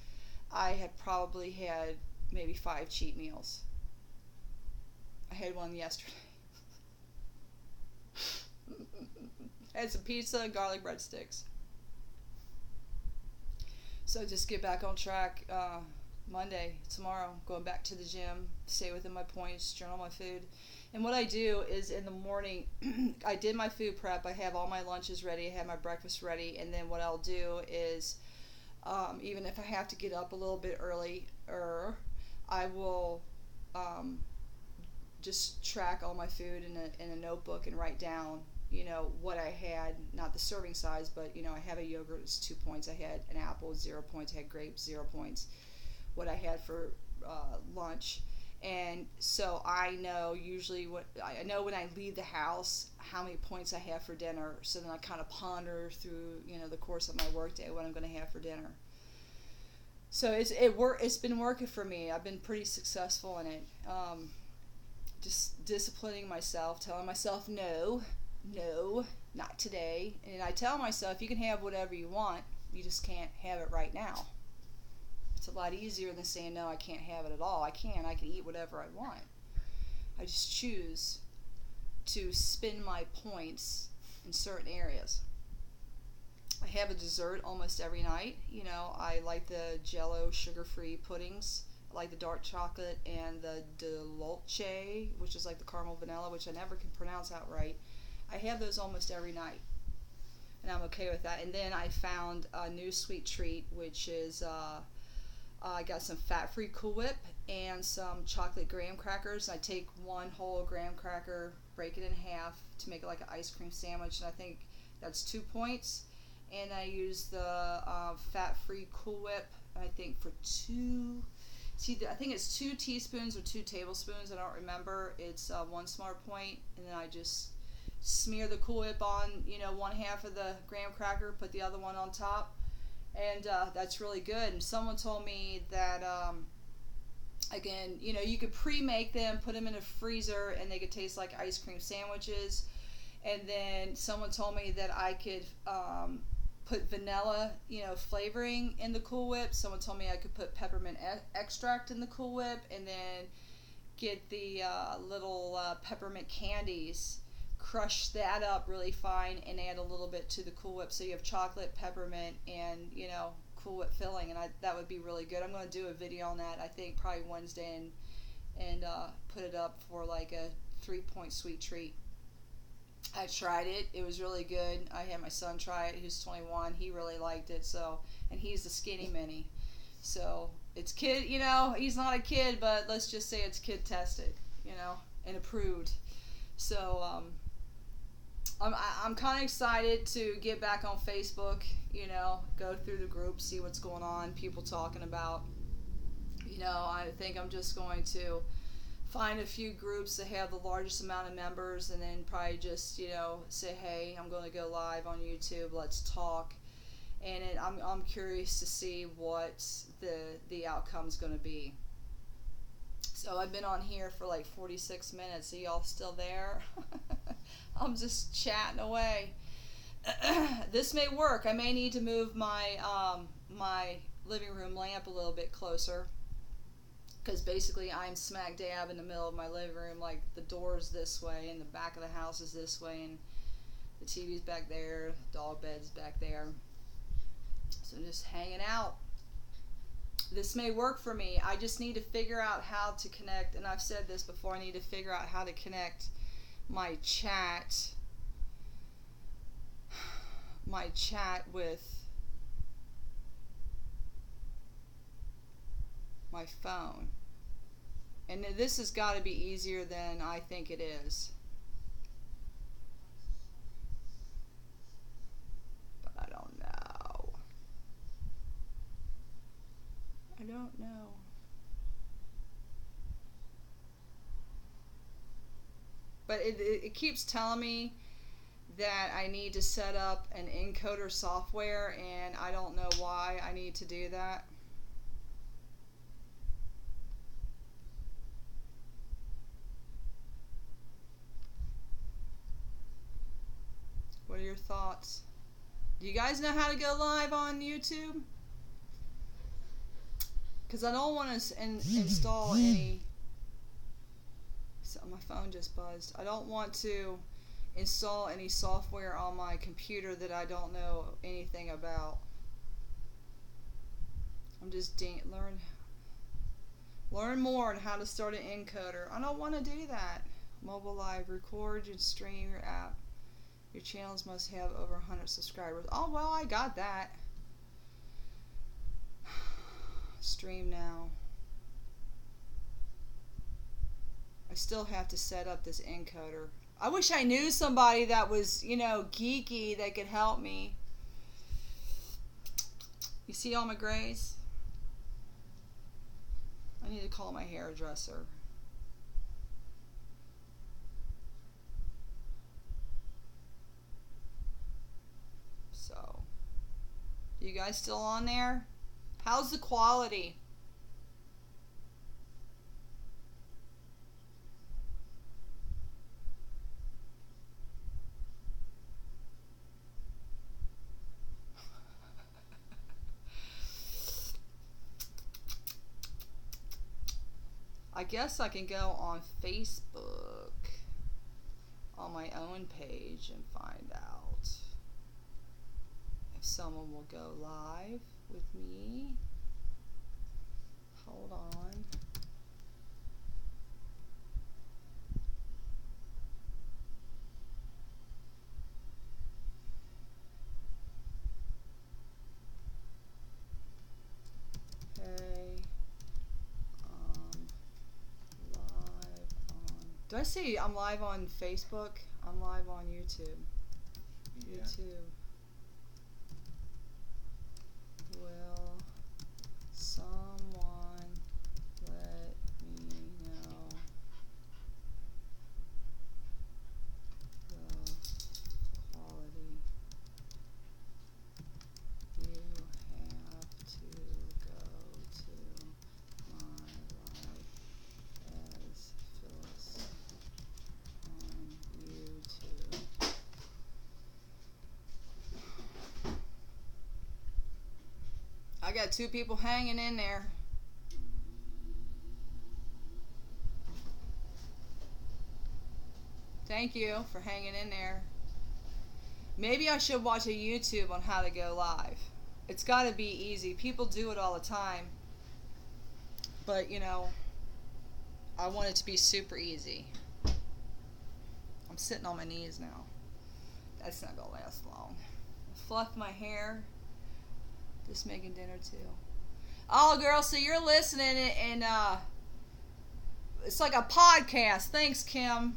I had probably had maybe 5 cheat meals. I had one yesterday. I had some pizza and garlic breadsticks. So just get back on track. Monday, tomorrow, going back to the gym, stay within my points, journal my food. And what I do is in the morning, I did my food prep. I have all my lunches ready. I have my breakfast ready. And then what I'll do is, even if I have to get up a little bit earlier, I will just track all my food in a notebook and write down, what I had, not the serving size, but, I have a yogurt, it's 2 points. I had an apple, 0 points. I had grapes, 0 points. What I had for lunch. And so I know usually I know when I leave the house how many points I have for dinner. So then I kind of ponder through, the course of my workday what I'm going to have for dinner. So it's been working for me. I've been pretty successful in it. Just disciplining myself, telling myself no, not today. And I tell myself you can have whatever you want, you just can't have it right now. It's a lot easier than saying no, I can't have it at all. I can eat whatever I want. I just choose to spend my points in certain areas. I have a dessert almost every night. I like the Jell-O sugar-free puddings. I like the dark chocolate and the dolce, which is like the caramel vanilla, which I never can pronounce out right. I have those almost every night. and I'm okay with that. And then I found a new sweet treat, which is I got some fat-free Cool Whip and some chocolate graham crackers. I take one whole graham cracker, break it in half to make it like an ice cream sandwich, and I think that's 2 points. And I use the fat-free Cool Whip, I think for I think it's 2 teaspoons or 2 tablespoons. I don't remember. It's 1 smart point, and then I just smear the Cool Whip on, one half of the graham cracker, put the other one on top, and that's really good. And someone told me that again, you could pre-make them, put them in a freezer, and they could taste like ice cream sandwiches. And then someone told me that I could put vanilla, flavoring in the Cool Whip. Someone told me I could put peppermint extract in the Cool Whip, and then get the little peppermint candies, crush that up really fine, and add a little bit to the Cool Whip, so you have chocolate, peppermint, and Cool Whip filling, and that would be really good. I'm going to do a video on that, I think probably Wednesday, and put it up for like a 3-point sweet treat. I tried it. It was really good. I had my son try it, who's 21. He really liked it. And he's the skinny mini. So it's kid, he's not a kid, but let's just say it's kid tested, and approved. So I'm kind of excited to get back on Facebook, go through the group, see what's going on, people talking about. I think I'm just going to find a few groups that have the largest amount of members, and then probably just say, hey, I'm going to go live on YouTube, let's talk. And I'm curious to see what the outcome's going to be. So I've been on here for like 46 minutes. Are y'all still there? I'm just chatting away. This may work. I may need to move my my living room lamp a little bit closer, because basically I'm smack dab in the middle of my living room. Like, the door's this way, and the back of the house is this way, and the TV's back there, dog bed's back there. So just hanging out. This may work for me. I just need to figure out how to connect, and I've said this before, I need to figure out how to connect my chat with my phone. And this has got to be easier than I think it is. But I don't know. I don't know. But it keeps telling me that I need to set up an encoder software, and I don't know why I need to do that. What are your thoughts? Do you guys know how to go live on YouTube? Because I don't want to install any... So my phone just buzzed. I don't want to install any software on my computer that I don't know anything about. I'm just learn more on how to start an encoder. I don't want to do that. Mobile live, record and stream your app. Your channels must have over 100 subscribers. Oh, well, I got that. Stream now. I still have to set up this encoder. I wish I knew somebody that was, geeky that could help me. You see all my grays? I need to call my hairdresser. So, you guys still on there? How's the quality? I guess I can go on Facebook on my own page and find out if someone will go live with me. Hold on. Do I see I'm live on Facebook? I'm live on YouTube. Yeah. YouTube. Will someone let me know the quality? You have to go to my live as Phyllis on YouTube. I got 2 people hanging in there. Thank you for hanging in there. Maybe I should watch a YouTube on how to go live. It's got to be easy. People do it all the time. But, you know, I want it to be super easy. I'm sitting on my knees now. That's not going to last long. Fluff my hair. Just making dinner too. Oh, girl, so you're listening and it's like a podcast. Thanks, Kim.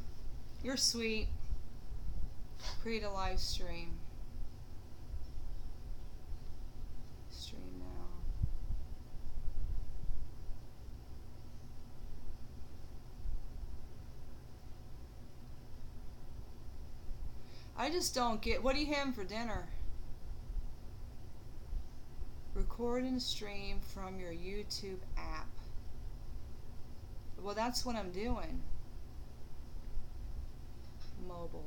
You're sweet. Create a live stream. Stream now. I just don't get. What are you having for dinner? Record and stream from your YouTube app. Well, that's what I'm doing. Mobile.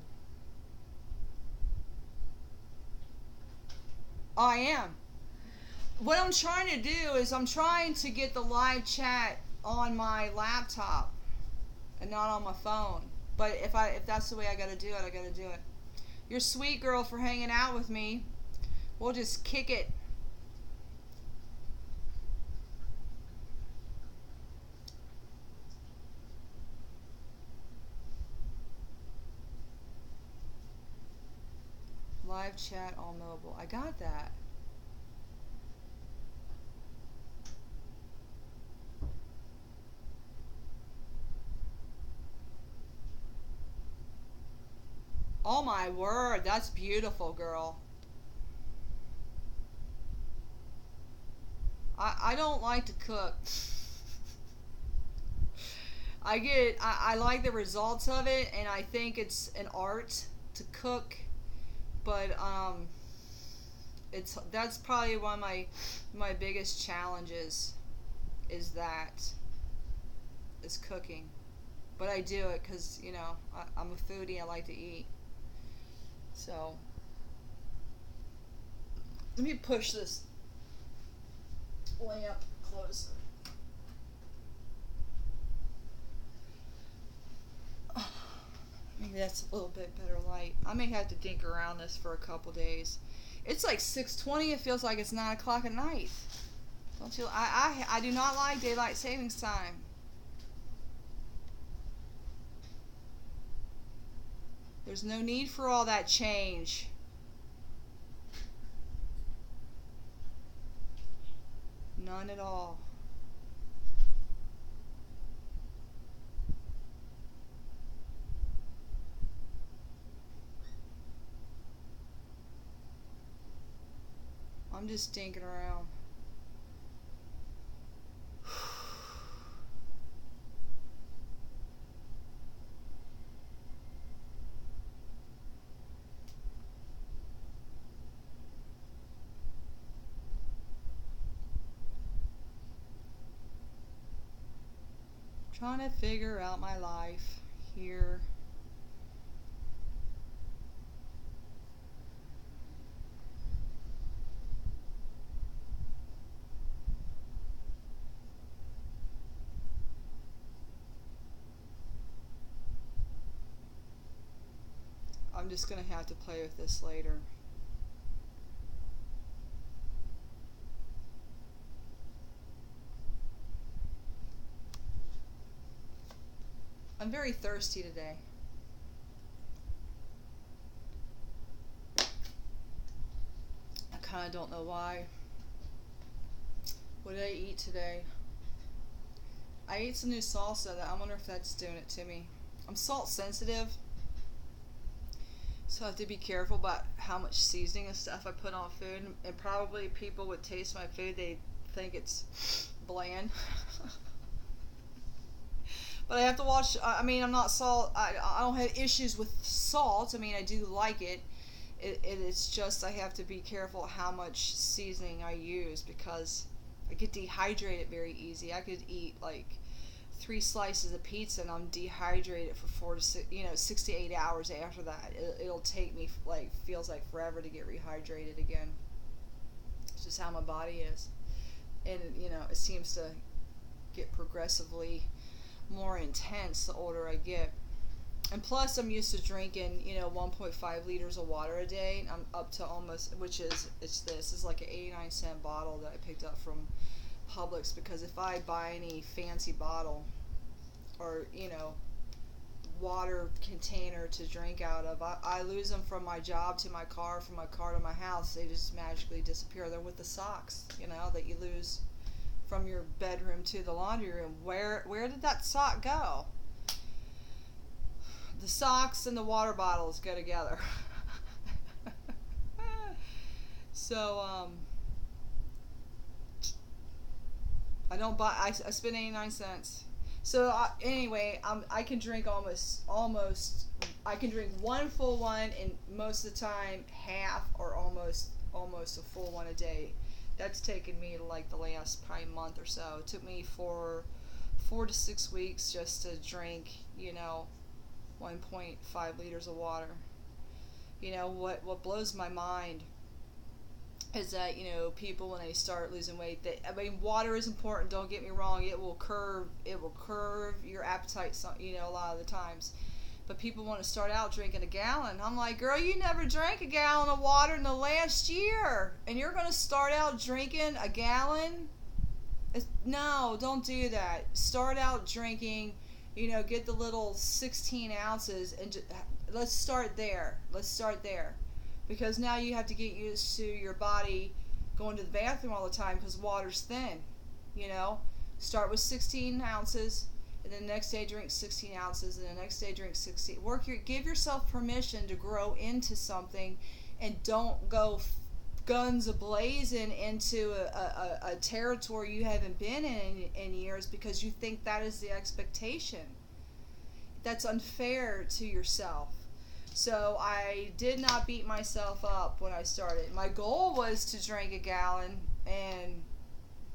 Oh, I am. What I'm trying to do is I'm trying to get the live chat on my laptop and not on my phone. But if that's the way I gotta do it, I gotta do it. You're sweet, girl, for hanging out with me. We'll just kick it. Live chat on mobile. I got that. Oh my word, that's beautiful, girl. I don't like to cook. I like the results of it, and I think it's an art to cook. But that's probably one of my biggest challenges is cooking. But I do it because, you know, I'm a foodie. I like to eat. So let me push this lamp closer. Maybe that's a little bit better light. I may have to dink around this for a couple days. It's like 6:20. It feels like it's 9 o'clock at night. Don't you? I do not like daylight savings time. There's no need for all that change. None at all. I'm just stinking around. Trying to figure out my life here. I'm just going to have to play with this later. I'm very thirsty today. I kind of don't know why. What did I eat today? I ate some new salsa. I wonder if that's doing it to me. I'm salt sensitive, so I have to be careful about how much seasoning and stuff I put on food. And probably people would taste my food, they think it's bland. But I have to watch. I mean, I'm not salt. I don't have issues with salt. I mean, I do like it. It's just I have to be careful how much seasoning I use because I get dehydrated very easy. I could eat like 3 slices of pizza and I'm dehydrated for 6 to 8 hours after that. It'll take me like feels like forever to get rehydrated again. It's just how my body is, and it seems to get progressively more intense the older I get. And plus I'm used to drinking 1.5 liters of water a day, and I'm up to almost, this is like an 89-cent bottle that I picked up from Publix, because if I buy any fancy bottle or water container to drink out of, I lose them from my job to my car, from my car to my house. They just magically disappear. They're with the socks that you lose from your bedroom to the laundry room. Where did that sock go? The socks and the water bottles go together. So I don't buy. I spend 89 cents. So anyway, I can drink almost. I can drink one full one, and most of the time half or almost a full one a day. That's taken me like the last probably month or so. It took me 4 to 6 weeks just to drink 1.5 liters of water. What blows my mind is that people, when they start losing weight, water is important, don't get me wrong. It will curb your appetite a lot of the times, but people want to start out drinking a gallon. I'm like, girl, you never drank a gallon of water in the last year and you're going to start out drinking a gallon? No, don't do that. Start out drinking, get the little 16 ounces and let's start there. Because now you have to get used to your body going to the bathroom all the time because water's thin. Start with 16 ounces, and then the next day drink 16 ounces, and the next day drink 16. Give yourself permission to grow into something, and don't go guns ablazing into a territory you haven't been in years because you think that is the expectation. That's unfair to yourself. So I did not beat myself up when I started. My goal was to drink a gallon, and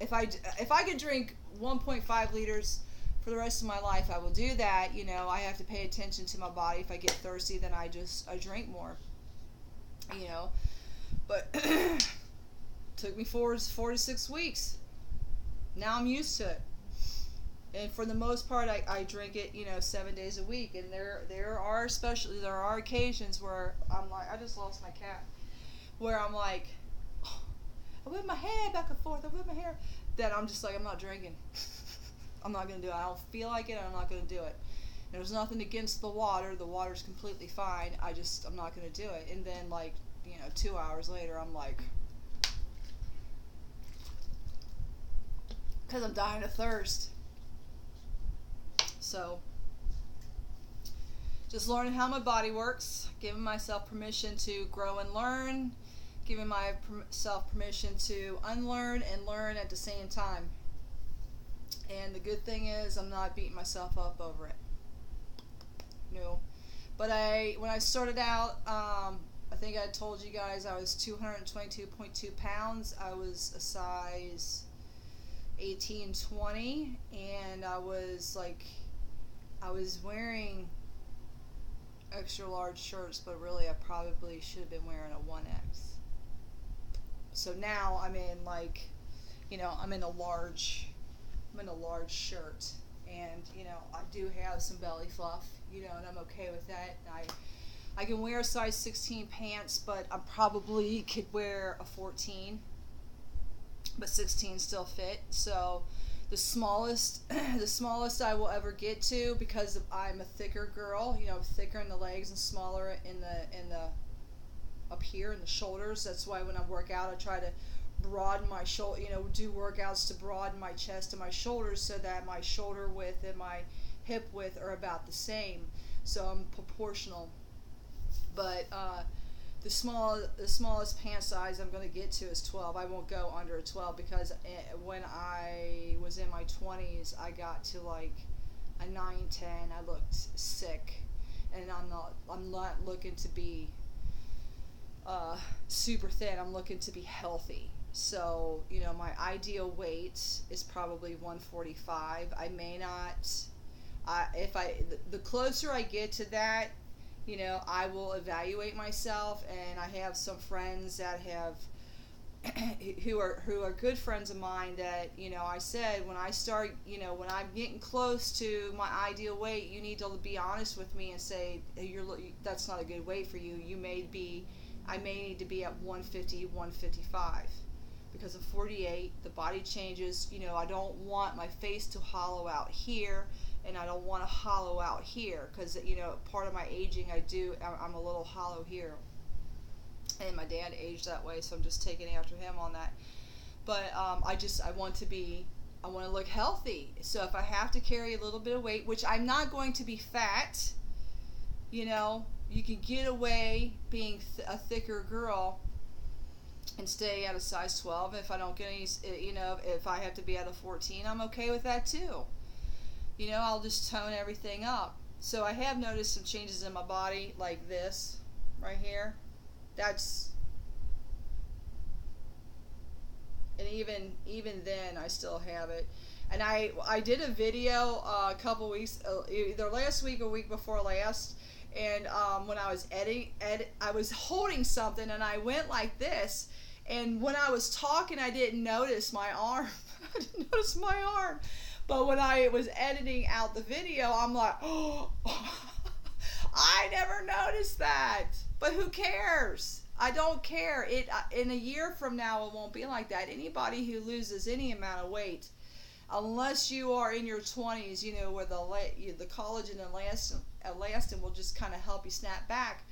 if I could drink 1.5 liters for the rest of my life, I will do that. I have to pay attention to my body. If I get thirsty, then I drink more. But took me 4 to 6 weeks. Now I'm used to it. And for the most part, I drink it, 7 days a week. And there are occasions where I'm like, I just lost my cat, where I'm like, oh, I whip my hair back and forth, then I'm just like, I'm not drinking. I'm not going to do it. I don't feel like it, I'm not going to do it. And there's nothing against the water. The water's completely fine. I'm not going to do it. And then 2 hours later, I'm like, because I'm dying of thirst. So, just learning how my body works, giving myself permission to grow and learn, giving myself permission to unlearn and learn at the same time. And the good thing is, I'm not beating myself up over it. No. But when I started out, I think I told you guys I was 222.2 pounds. I was a size 18, 20, and I was wearing extra large shirts, but really I probably should have been wearing a 1X. So now I'm in I'm in a large shirt, and I do have some belly fluff, and I'm okay with that. I can wear a size 16 pants, but I probably could wear a 14, but 16 still fit. So the smallest I will ever get to, because I'm a thicker girl, thicker in the legs and smaller in the up here in the shoulders. That's why when I work out, I try to broaden my shoulder, do workouts to broaden my chest and my shoulders, so that my shoulder width and my hip width are about the same, so I'm proportional. But the smallest pant size I'm going to get to is 12. I won't go under a 12 because when I was in my 20s, I got to like a 9, 10. I looked sick, and I'm not looking to be super thin. I'm looking to be healthy. So, my ideal weight is probably 145. I may not, the closer I get to that, I will evaluate myself, and I have some friends that have, who are good friends of mine that, I said, when I start, when I'm getting close to my ideal weight, you need to be honest with me and say, hey, that's not a good weight for you. I may need to be at 150, 155. Because of 48, the body changes. I don't want my face to hollow out here, and I don't want to hollow out here because part of my aging, I'm a little hollow here, and my dad aged that way, so I'm just taking after him on that. But I want to look healthy. So if I have to carry a little bit of weight, which I'm not going to be fat, you can get away being a thicker girl and stay at a size 12. If I don't get any, if I have to be at a 14, I'm okay with that too. I'll just tone everything up. So I have noticed some changes in my body, like this right here. And even then I still have it. And I did a video a couple weeks, either last week or week before last, and when I was I was holding something and I went like this, and when I was talking I didn't notice my arm. I didn't notice my arm. But when I was editing out the video, I'm like, oh, I never noticed that. But who cares? I don't care. In a year from now, it won't be like that. Anybody who loses any amount of weight, unless you are in your 20s, where the collagen and elastin will just kind of help you snap back.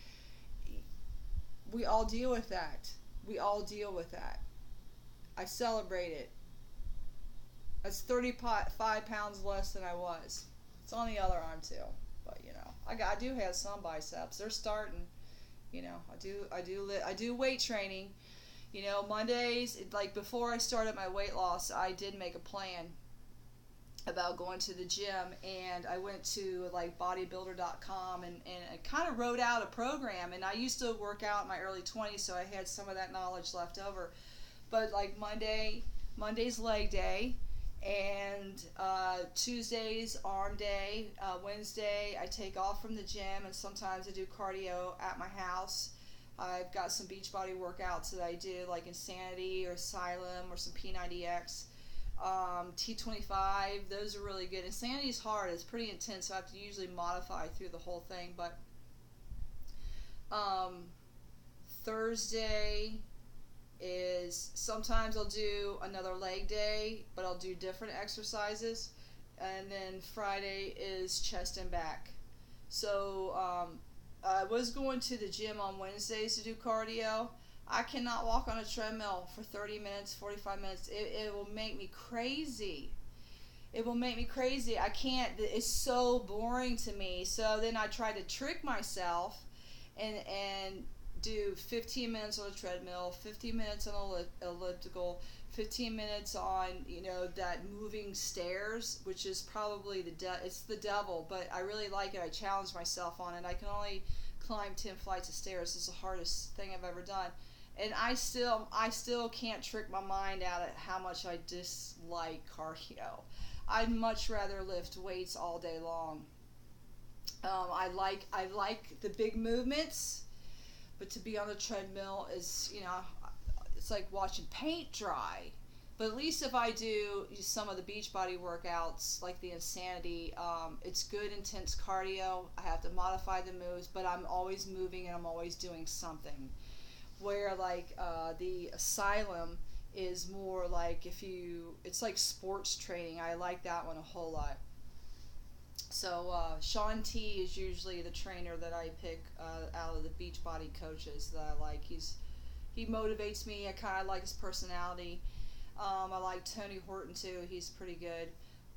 We all deal with that. I celebrate it. That's 35 pounds less than I was. It's on the other arm too, but I do have some biceps. They're starting. I do weight training. Mondays, like before I started my weight loss, I did make a plan about going to the gym, and I went to like bodybuilder.com and I kind of wrote out a program. And I used to work out in my early 20s, so I had some of that knowledge left over. But like Monday's leg day, and Tuesday's arm day. Wednesday I take off from the gym, and sometimes I do cardio at my house. I've got some Beachbody workouts that I do, like Insanity or Asylum or some P90X. T25, those are really good. Insanity's hard. It's pretty intense, so I have to usually modify through the whole thing. But Thursday is, sometimes I'll do another leg day, but I'll do different exercises. And then Friday is chest and back. So I was going to the gym on Wednesdays to do cardio. I cannot walk on a treadmill for 30 minutes, 45 minutes. It will make me crazy. I can't. It's so boring to me. So then I try to trick myself and do 15 minutes on a treadmill, 15 minutes on elliptical, 15 minutes on that moving stairs, which is probably it's the devil, but I really like it. I challenge myself on it. I can only climb 10 flights of stairs. It's the hardest thing I've ever done, and I still can't trick my mind out of how much I dislike cardio. I'd much rather lift weights all day long. I like the big movements. But to be on the treadmill is, it's like watching paint dry. But at least if I do some of the Beachbody workouts, like the Insanity, it's good, intense cardio. I have to modify the moves, but I'm always moving and I'm always doing something. Where like the Asylum is more like it's like sports training. I like that one a whole lot. So Sean T is usually the trainer that I pick out of the Beachbody coaches that I like. He motivates me. I kind of like his personality. I like Tony Horton too. He's pretty good.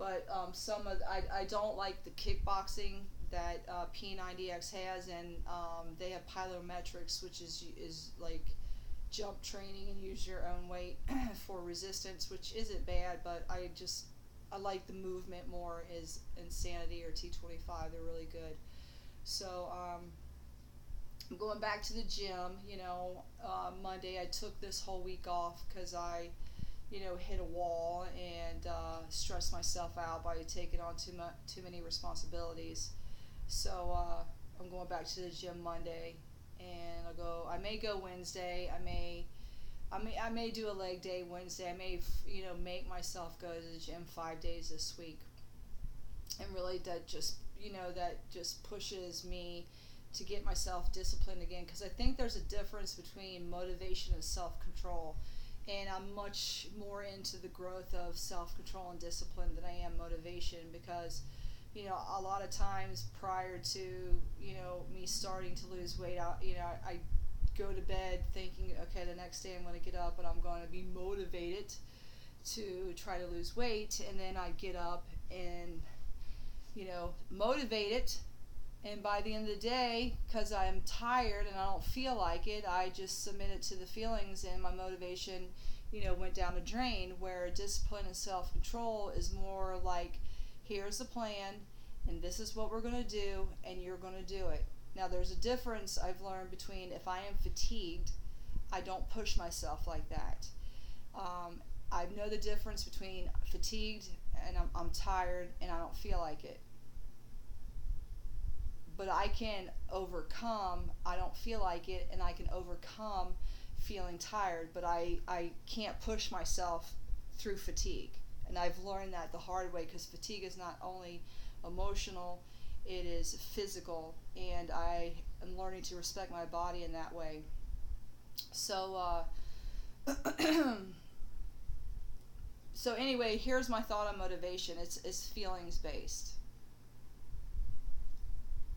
But I don't like the kickboxing that P90X has, and they have plyometrics, which is like jump training and use your own weight for resistance, which isn't bad, but I like the movement more. Is Insanity or T25. They're really good. So I'm going back to the gym. Monday I took this whole week off because I hit a wall and stressed myself out by taking on too many responsibilities. So I'm going back to the gym Monday, and I may go Wednesday. I may do a leg day Wednesday. I may make myself go to the gym 5 days this week, and really that just pushes me to get myself disciplined again, because I think there's a difference between motivation and self-control, and I'm much more into the growth of self-control and discipline than I am motivation, because a lot of times prior to me starting to lose weight, I go to bed thinking, okay, the next day I'm going to get up and I'm going to be motivated to try to lose weight, and then I get up and motivated, and by the end of the day, because I'm tired and I don't feel like it, I just submit it to the feelings, and my motivation went down the drain. Where discipline and self-control is more like, here's the plan and this is what we're going to do, and you're going to do it. Now there's a difference I've learned between, if I am fatigued, I don't push myself like that. I know the difference between fatigued and I'm tired and I don't feel like it. But I can overcome, I don't feel like it, and I can overcome feeling tired, but I can't push myself through fatigue. And I've learned that the hard way, because fatigue is not only emotional, it is physical, and I am learning to respect my body in that way. So, so anyway, here's my thought on motivation. It's feelings based.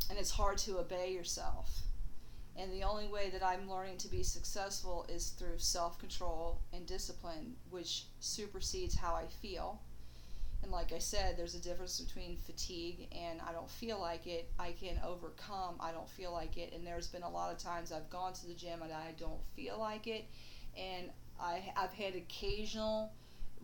And it's hard to obey yourself. And the only way that I'm learning to be successful is through self-control and discipline, which supersedes how I feel. And like I said, there's a difference between fatigue and I don't feel like it. I can overcome I don't feel like it. And there's been a lot of times I've gone to the gym and I don't feel like it. And I've had occasional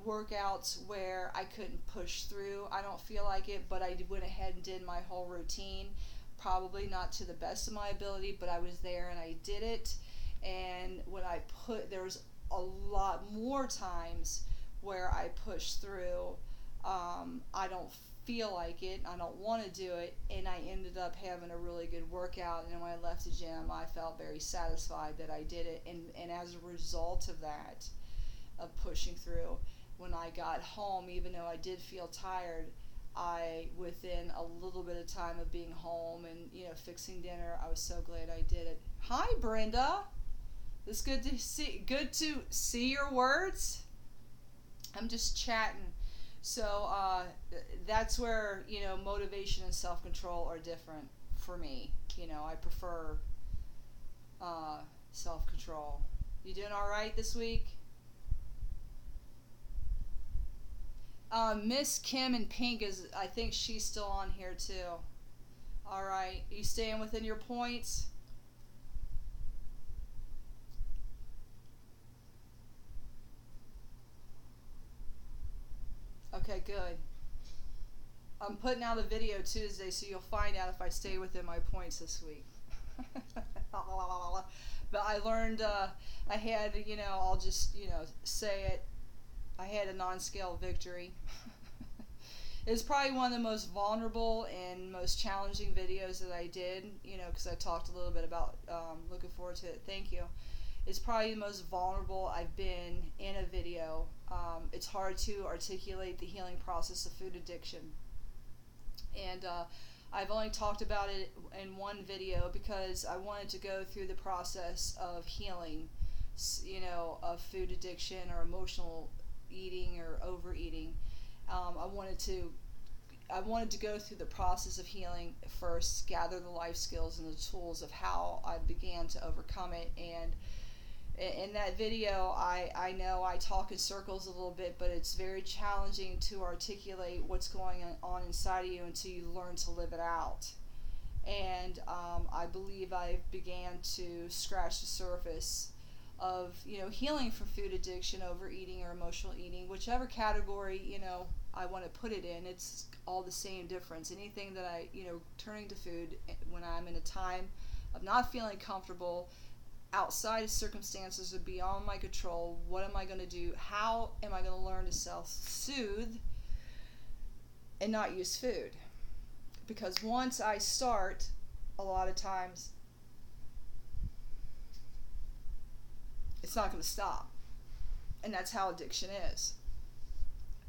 workouts where I couldn't push through I don't feel like it, but I went ahead and did my whole routine. Probably not to the best of my ability, but I was there and I did it. And when there was a lot more times where I pushed through, I don't feel like it, I don't want to do it, and I ended up having a really good workout. And when I left the gym, I felt very satisfied that I did it. And as a result of that, of pushing through, when I got home, even though I did feel tired, within a little bit of time of being home and fixing dinner, I was so glad I did it. Hi, Brenda. It's good to see your words. I'm just chatting. So that's where motivation and self-control are different for me. I prefer self-control. You doing all right this week? Miss Kim in pink I think she's still on here too. All right, you staying within your points? Okay, good. I'm putting out a video Tuesday, so you'll find out if I stay within my points this week. But I learned, I had, I'll just, say it. I had a non-scale victory. It's probably one of the most vulnerable and most challenging videos that I did, because I talked a little bit about looking forward to it. Thank you. It's probably the most vulnerable I've been in a video. It's hard to articulate the healing process of food addiction. And I've only talked about it in one video because I wanted to go through the process of healing, of food addiction or emotional eating or overeating. I wanted to go through the process of healing first, gather the life skills and the tools of how I began to overcome it, and In that video, I know I talk in circles a little bit, but it's very challenging to articulate what's going on inside of you until you learn to live it out. And I believe I began to scratch the surface of, healing from food addiction, overeating, or emotional eating, whichever category, I want to put it in. It's all the same difference. Anything that turning to food when I'm in a time of not feeling comfortable, outside of circumstances or beyond my control, what am I going to do? How am I going to learn to self-soothe and not use food? Because once I start, a lot of times, it's not going to stop. And that's how addiction is.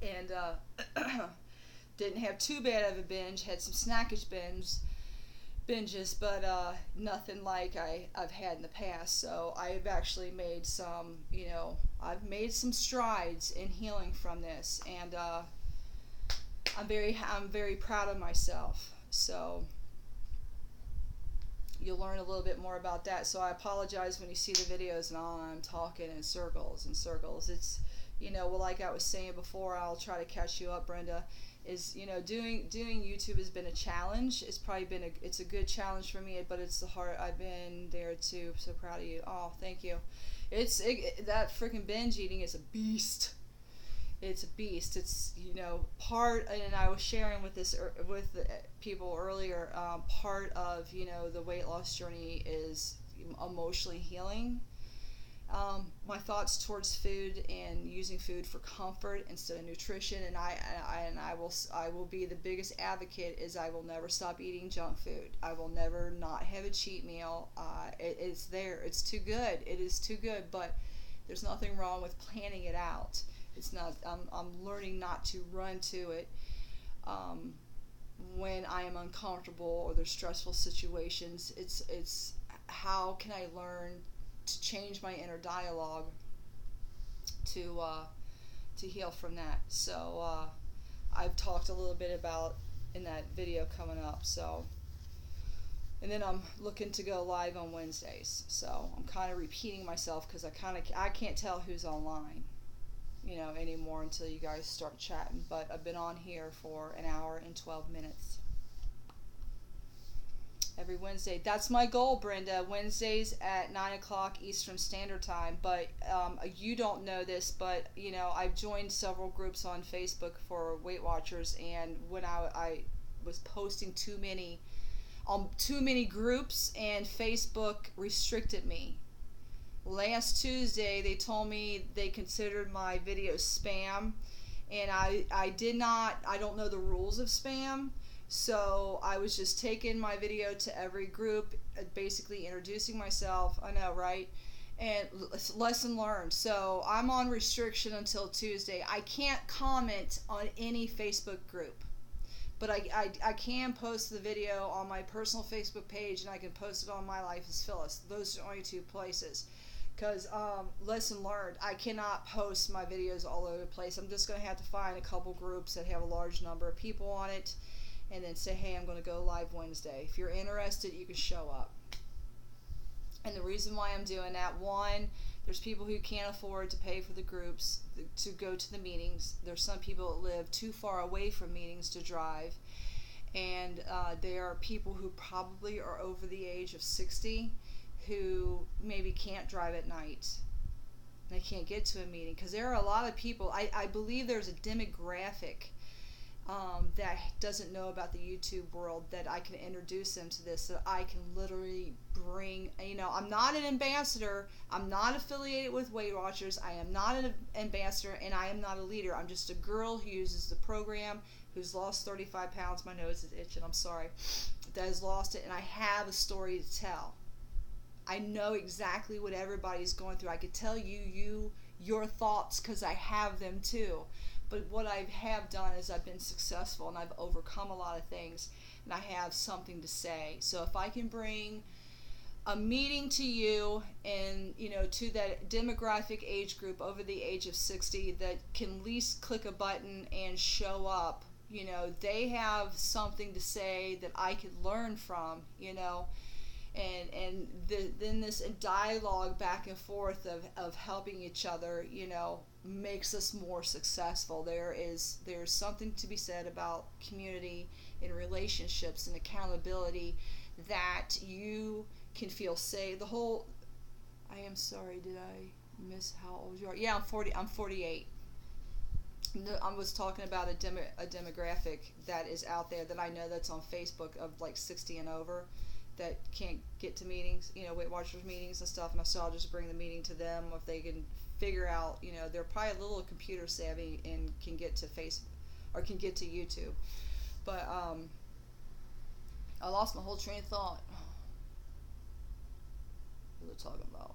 And didn't have too bad of a binge, had some snackish binges, but nothing like I've had in the past. So I've actually made some, I've made some strides in healing from this, and I'm very proud of myself. So you'll learn a little bit more about that. So I apologize when you see the videos and I'm talking in circles and circles. It's, well, like I was saying before, I'll try to catch you up, Brenda, is, doing YouTube has been a challenge. It's probably been it's a good challenge for me, but it's the hard. I've been there too. So proud of you. Oh, thank you. That freaking binge eating is a beast. It's a beast. It's, part, and I was sharing with the people earlier, part of, the weight loss journey is emotionally healing. My thoughts towards food and using food for comfort instead of nutrition, and I will be the biggest advocate is I will never stop eating junk food. I will never not have a cheat meal. It's there. It's too good. It is too good, but there's nothing wrong with planning it out. It's not. I'm learning not to run to it when I am uncomfortable or there's stressful situations. It's how can I learn to change my inner dialogue to heal from that. So I've talked a little bit about in that video coming up. So, and then I'm looking to go live on Wednesdays. So I'm kind of repeating myself because I can't tell who's online, anymore until you guys start chatting. But I've been on here for an hour and 12 minutes. Every Wednesday. That's my goal, Brenda. Wednesdays at 9 o'clock Eastern Standard Time. But you don't know this, but I've joined several groups on Facebook for Weight Watchers, and when I was posting too many groups, and Facebook restricted me. Last Tuesday, they told me they considered my videos spam, and I don't know the rules of spam. So I was just taking my video to every group, basically introducing myself. I know, right? And lesson learned. So I'm on restriction until Tuesday. I can't comment on any Facebook group, but I can post the video on my personal Facebook page, and I can post it on My Life as Phyllis. Those are only two places. Because lesson learned, I cannot post my videos all over the place. I'm just going to have to find a couple groups that have a large number of people on it, and then say, hey, I'm going to go live Wednesday. If you're interested, you can show up. And the reason why I'm doing that, one, there's people who can't afford to pay for the groups to go to the meetings. There's some people that live too far away from meetings to drive. And there are people who probably are over the age of 60 who maybe can't drive at night. They can't get to a meeting. Because there are a lot of people, I believe there's a demographic that doesn't know about the YouTube world, that I can introduce them to this, that I can literally bring, I'm not an ambassador, I'm not affiliated with Weight Watchers, I am not an ambassador, and I am not a leader. I'm just a girl who uses the program, who's lost 35 pounds, my nose is itching, I'm sorry, that has lost it, and I have a story to tell. I know exactly what everybody's going through. I could tell you your thoughts because I have them too. But what I have done is I've been successful, and I've overcome a lot of things, and I have something to say. So if I can bring a meeting to you and, to that demographic age group over the age of 60 that can at least click a button and show up, they have something to say that I could learn from, then this dialogue back and forth of helping each other, makes us more successful. There's something to be said about community and relationships and accountability, that you can feel safe. I am sorry, did I miss how old you are? Yeah, I'm 48. I was talking about a demographic that is out there that I know that's on Facebook of like 60 and over that can't get to meetings, Weight Watchers meetings and stuff. And so I'll just bring the meeting to them if they can figure out, they're probably a little computer savvy and can get to Facebook or can get to YouTube. But I lost my whole train of thought. What was I talking about?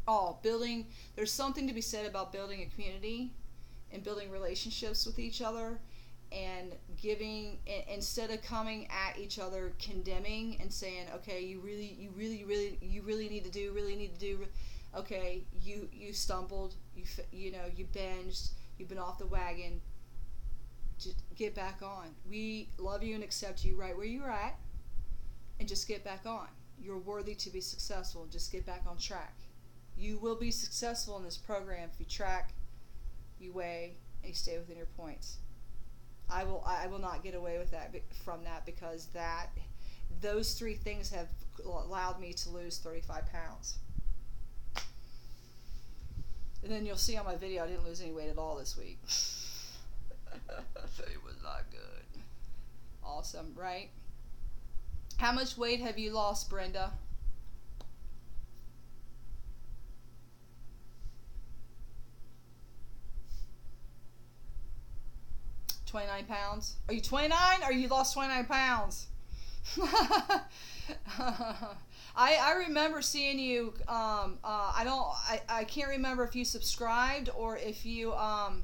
Oh, building. There's something to be said about building a community and building relationships with each other, and giving, instead of coming at each other condemning and saying, okay, you really need to do. Okay, you stumbled, you binged, you've been off the wagon. Just get back on. We love you and accept you right where you're at, and just get back on. You're worthy to be successful. Just get back on track. You will be successful in this program if you track, you weigh, and you stay within your points. I will not get away with that because those three things have allowed me to lose 35 pounds. And then you'll see on my video I didn't lose any weight at all this week. It was not good. Awesome, right? How much weight have you lost, Brenda? 29 pounds? Are you 29 or you lost 29 pounds? I remember seeing you, I can't remember if you subscribed or if you, I'm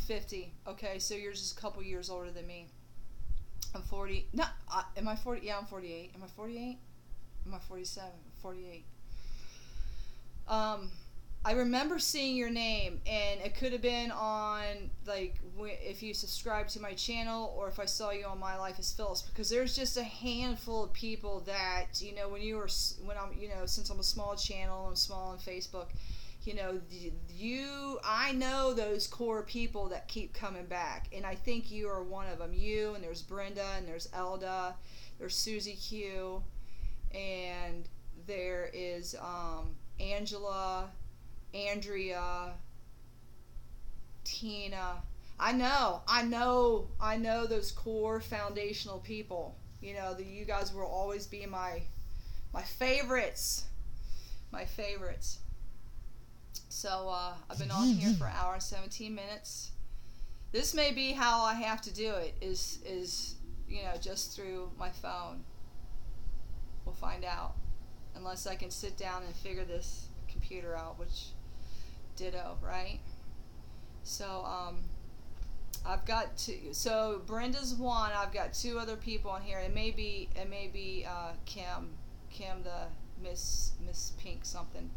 50. Okay, so you're just a couple years older than me. I'm 40. No, am I 40? Yeah, I'm 48. Am I 48? Am I 47? 48. I remember seeing your name, and it could have been on, like, if you subscribed to my channel, or if I saw you on My Life as Phyllis, because there's just a handful of people that, since I'm a small channel, I'm small on Facebook, I know those core people that keep coming back, and I think you are one of them. You, and there's Brenda, and there's Elda, there's Susie Q, and there is Angela, Andrea, Tina. I know those core foundational people. You guys will always be my favorites. My favorites. So I've been on here for an hour and 17 minutes. This may be how I have to do it, is just through my phone. We'll find out. Unless I can sit down and figure this computer out, which ditto, right? So I've got two. So Brenda's one. I've got two other people on here. It may be Kim, the Miss Pink something.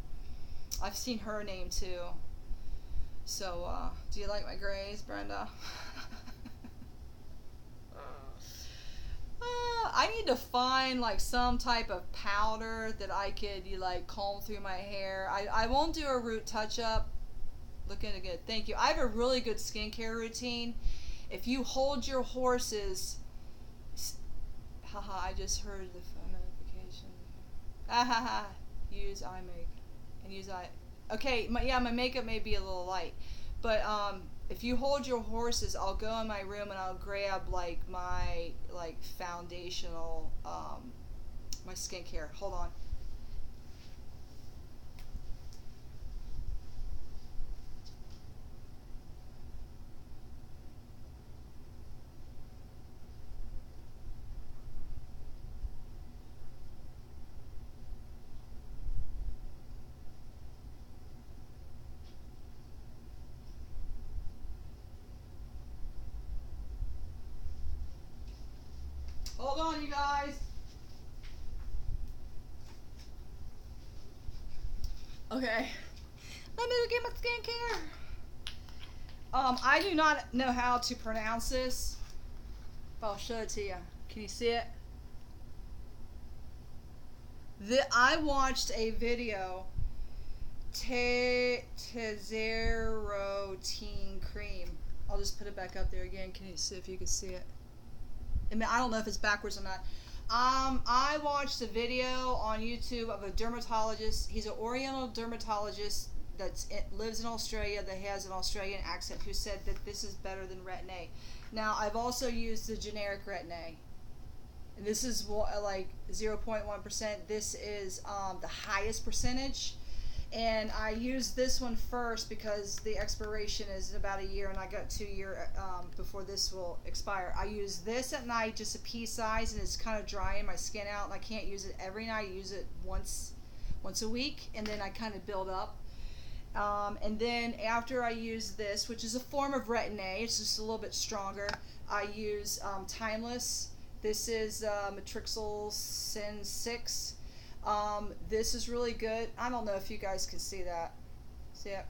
I've seen her name too. So do you like my grays, Brenda? I need to find like some type of powder that I could comb through my hair. I won't do a root touch up. Looking good, thank you. I have a really good skincare routine. If you hold your horses, haha, I just heard the phone notification. Haha, use eye make and use eye. Okay, my makeup may be a little light, but if you hold your horses, I'll go in my room and I'll grab my foundational my skincare. Hold on. Hold on, you guys. Okay. Let me go get my skincare. I do not know how to pronounce this, but I'll show it to you. Can you see it? I watched a video, Tezerotin cream. I'll just put it back up there again. Can you see if you can see it? I mean, I don't know if it's backwards or not. I watched a video on YouTube of a dermatologist. He's an Oriental dermatologist that lives in Australia, that has an Australian accent, who said that this is better than Retin-A. Now, I've also used the generic Retin-A. And this is like 0.1%. This is the highest percentage. And I used this one first because the expiration is in about a year, and I got 2 years before this will expire. I use this at night, just a pea size, and it's kind of drying my skin out, and I can't use it every night. I use it once a week, and then I kind of build up. And then after I use this, which is a form of Retin-A, it's just a little bit stronger, I use Timeless. This is Matrixyl Sin 6. This is really good. I don't know if you guys can see that. See it?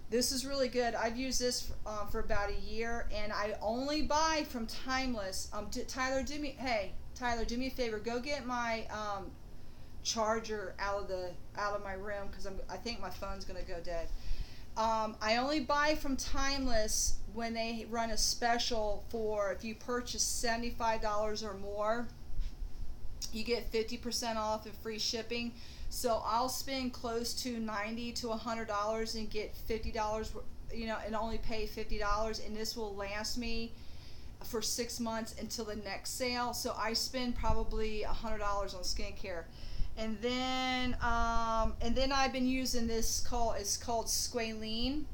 This is really good. I've used this for about a year, and I only buy from Timeless. Tyler, do me a favor. Go get my charger out of my room, because I think my phone's gonna go dead. I only buy from Timeless when they run a special for, if you purchase $75 or more, you get 50% off and free shipping. So I'll spend close to $90 to $100 and get $50, and only pay $50, and this will last me for 6 months until the next sale. So I spend probably $100 on skincare. And then I've been using this it's called Squalene.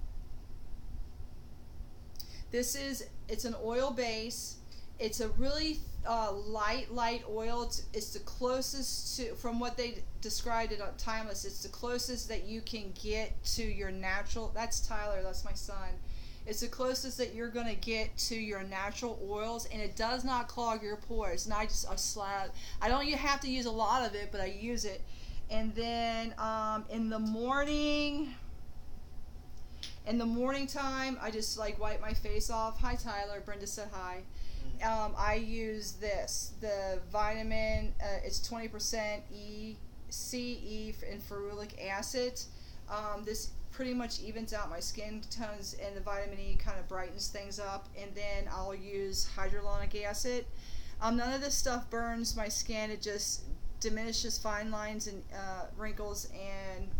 It's an oil base. It's a really light oil. It's the closest to, from what they described it on Timeless, it's the closest that you can get to your natural. That's Tyler, that's my son. It's the closest that you're going to get to your natural oils, and it does not clog your pores. Not just a slab. You have to use a lot of it, but I use it. And then in the morning time, I just like wipe my face off. Hi Tyler, Brenda said hi. I use this, the vitamin. It's 20% CE and ferulic acid. This pretty much evens out my skin tones, and the vitamin E kind of brightens things up. And then I'll use hyaluronic acid. None of this stuff burns my skin. It just diminishes fine lines and wrinkles, and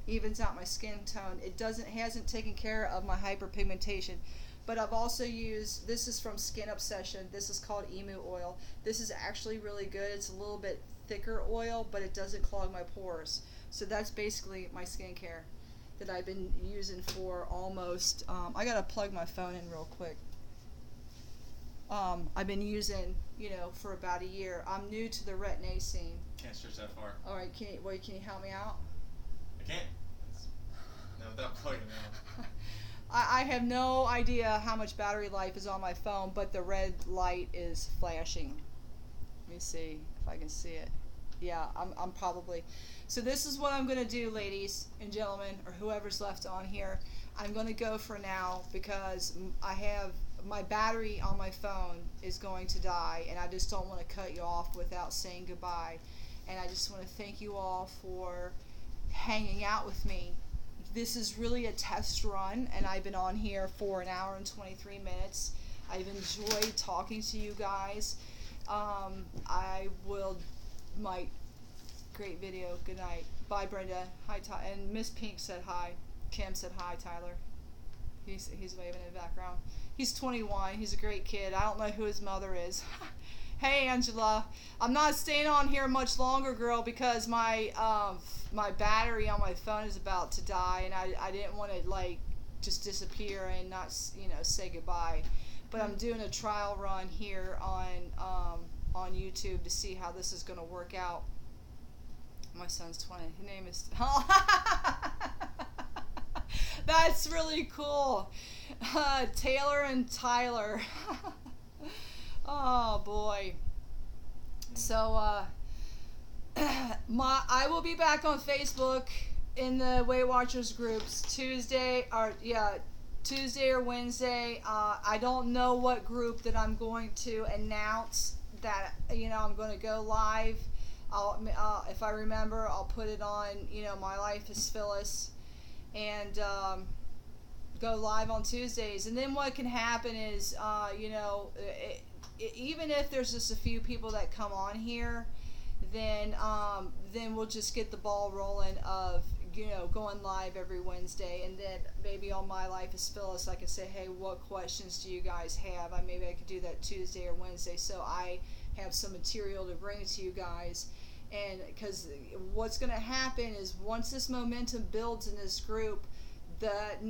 evens out my skin tone. It hasn't taken care of my hyperpigmentation. But I've also used, this is from Skin Obsession. This is called Emu oil. This is actually really good. It's a little bit thicker oil, but it doesn't clog my pores. So that's basically my skincare that I've been using for almost, I gotta plug my phone in real quick. I've been using, for about a year. I'm new to the Retin-A scene. Can't stretch that far. All right, can you help me out? I can't. No, without plugging out. I have no idea how much battery life is on my phone, but the red light is flashing. Let me see if I can see it. Yeah, I'm probably. So this is what I'm going to do, ladies and gentlemen, or whoever's left on here. I'm going to go for now because my battery on my phone is going to die, and I just don't want to cut you off without saying goodbye. And I just want to thank you all for hanging out with me. This is really a test run, and I've been on here for 1 hour and 23 minutes. I've enjoyed talking to you guys. Great video. Good night. Bye, Brenda. Hi, and Miss Pink said hi. Kim said hi, Tyler. He's waving in the background. He's 21. He's a great kid. I don't know who his mother is. Hey, Angela. I'm not staying on here much longer, girl, because my battery on my phone is about to die, and I didn't want to just disappear and not say goodbye. But I'm doing a trial run here on YouTube to see how this is going to work out. My son's 20. His name is. That's really cool. Taylor and Tyler. Oh boy. So I will be back on Facebook in the Weight Watchers groups Tuesday or Wednesday. I don't know what group that I'm going to announce that I'm going to go live. If I remember, I'll put it on My Life is Phyllis, and go live on Tuesdays. And then what can happen is even if there's just a few people that come on here, then we'll just get the ball rolling of going live every Wednesday. And then maybe on My Life is Phyllis, I can say, hey, what questions do you guys have? Maybe I could do that Tuesday or Wednesday, so I have some material to bring to you guys. And because what's going to happen is, once this momentum builds in this group, that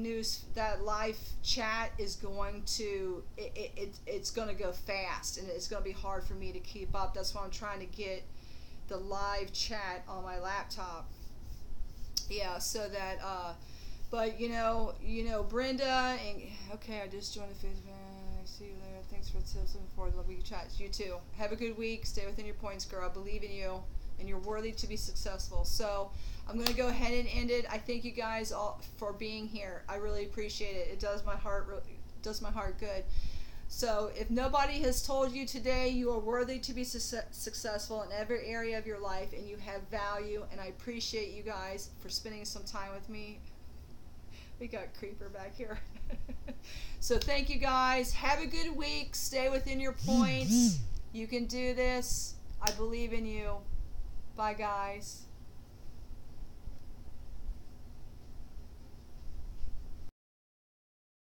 live chat is going to it's going to go fast, and it's going to be hard for me to keep up. That's why I'm trying to get the live chat on my laptop. Yeah, so that but Brenda, and okay, I just joined the Facebook. See you later. Thanks for the tips. Looking forward to the week chats. You too. Have a good week. Stay within your points, girl. I believe in you, and you're worthy to be successful. So I'm going to go ahead and end it. I thank you guys all for being here. I really appreciate it. It does my heart good. So if nobody has told you today you are worthy to be successful in every area of your life, and you have value, and I appreciate you guys for spending some time with me. We got Creeper back here. So thank you guys. Have a good week. Stay within your points. You can do this. I believe in you. Bye, guys.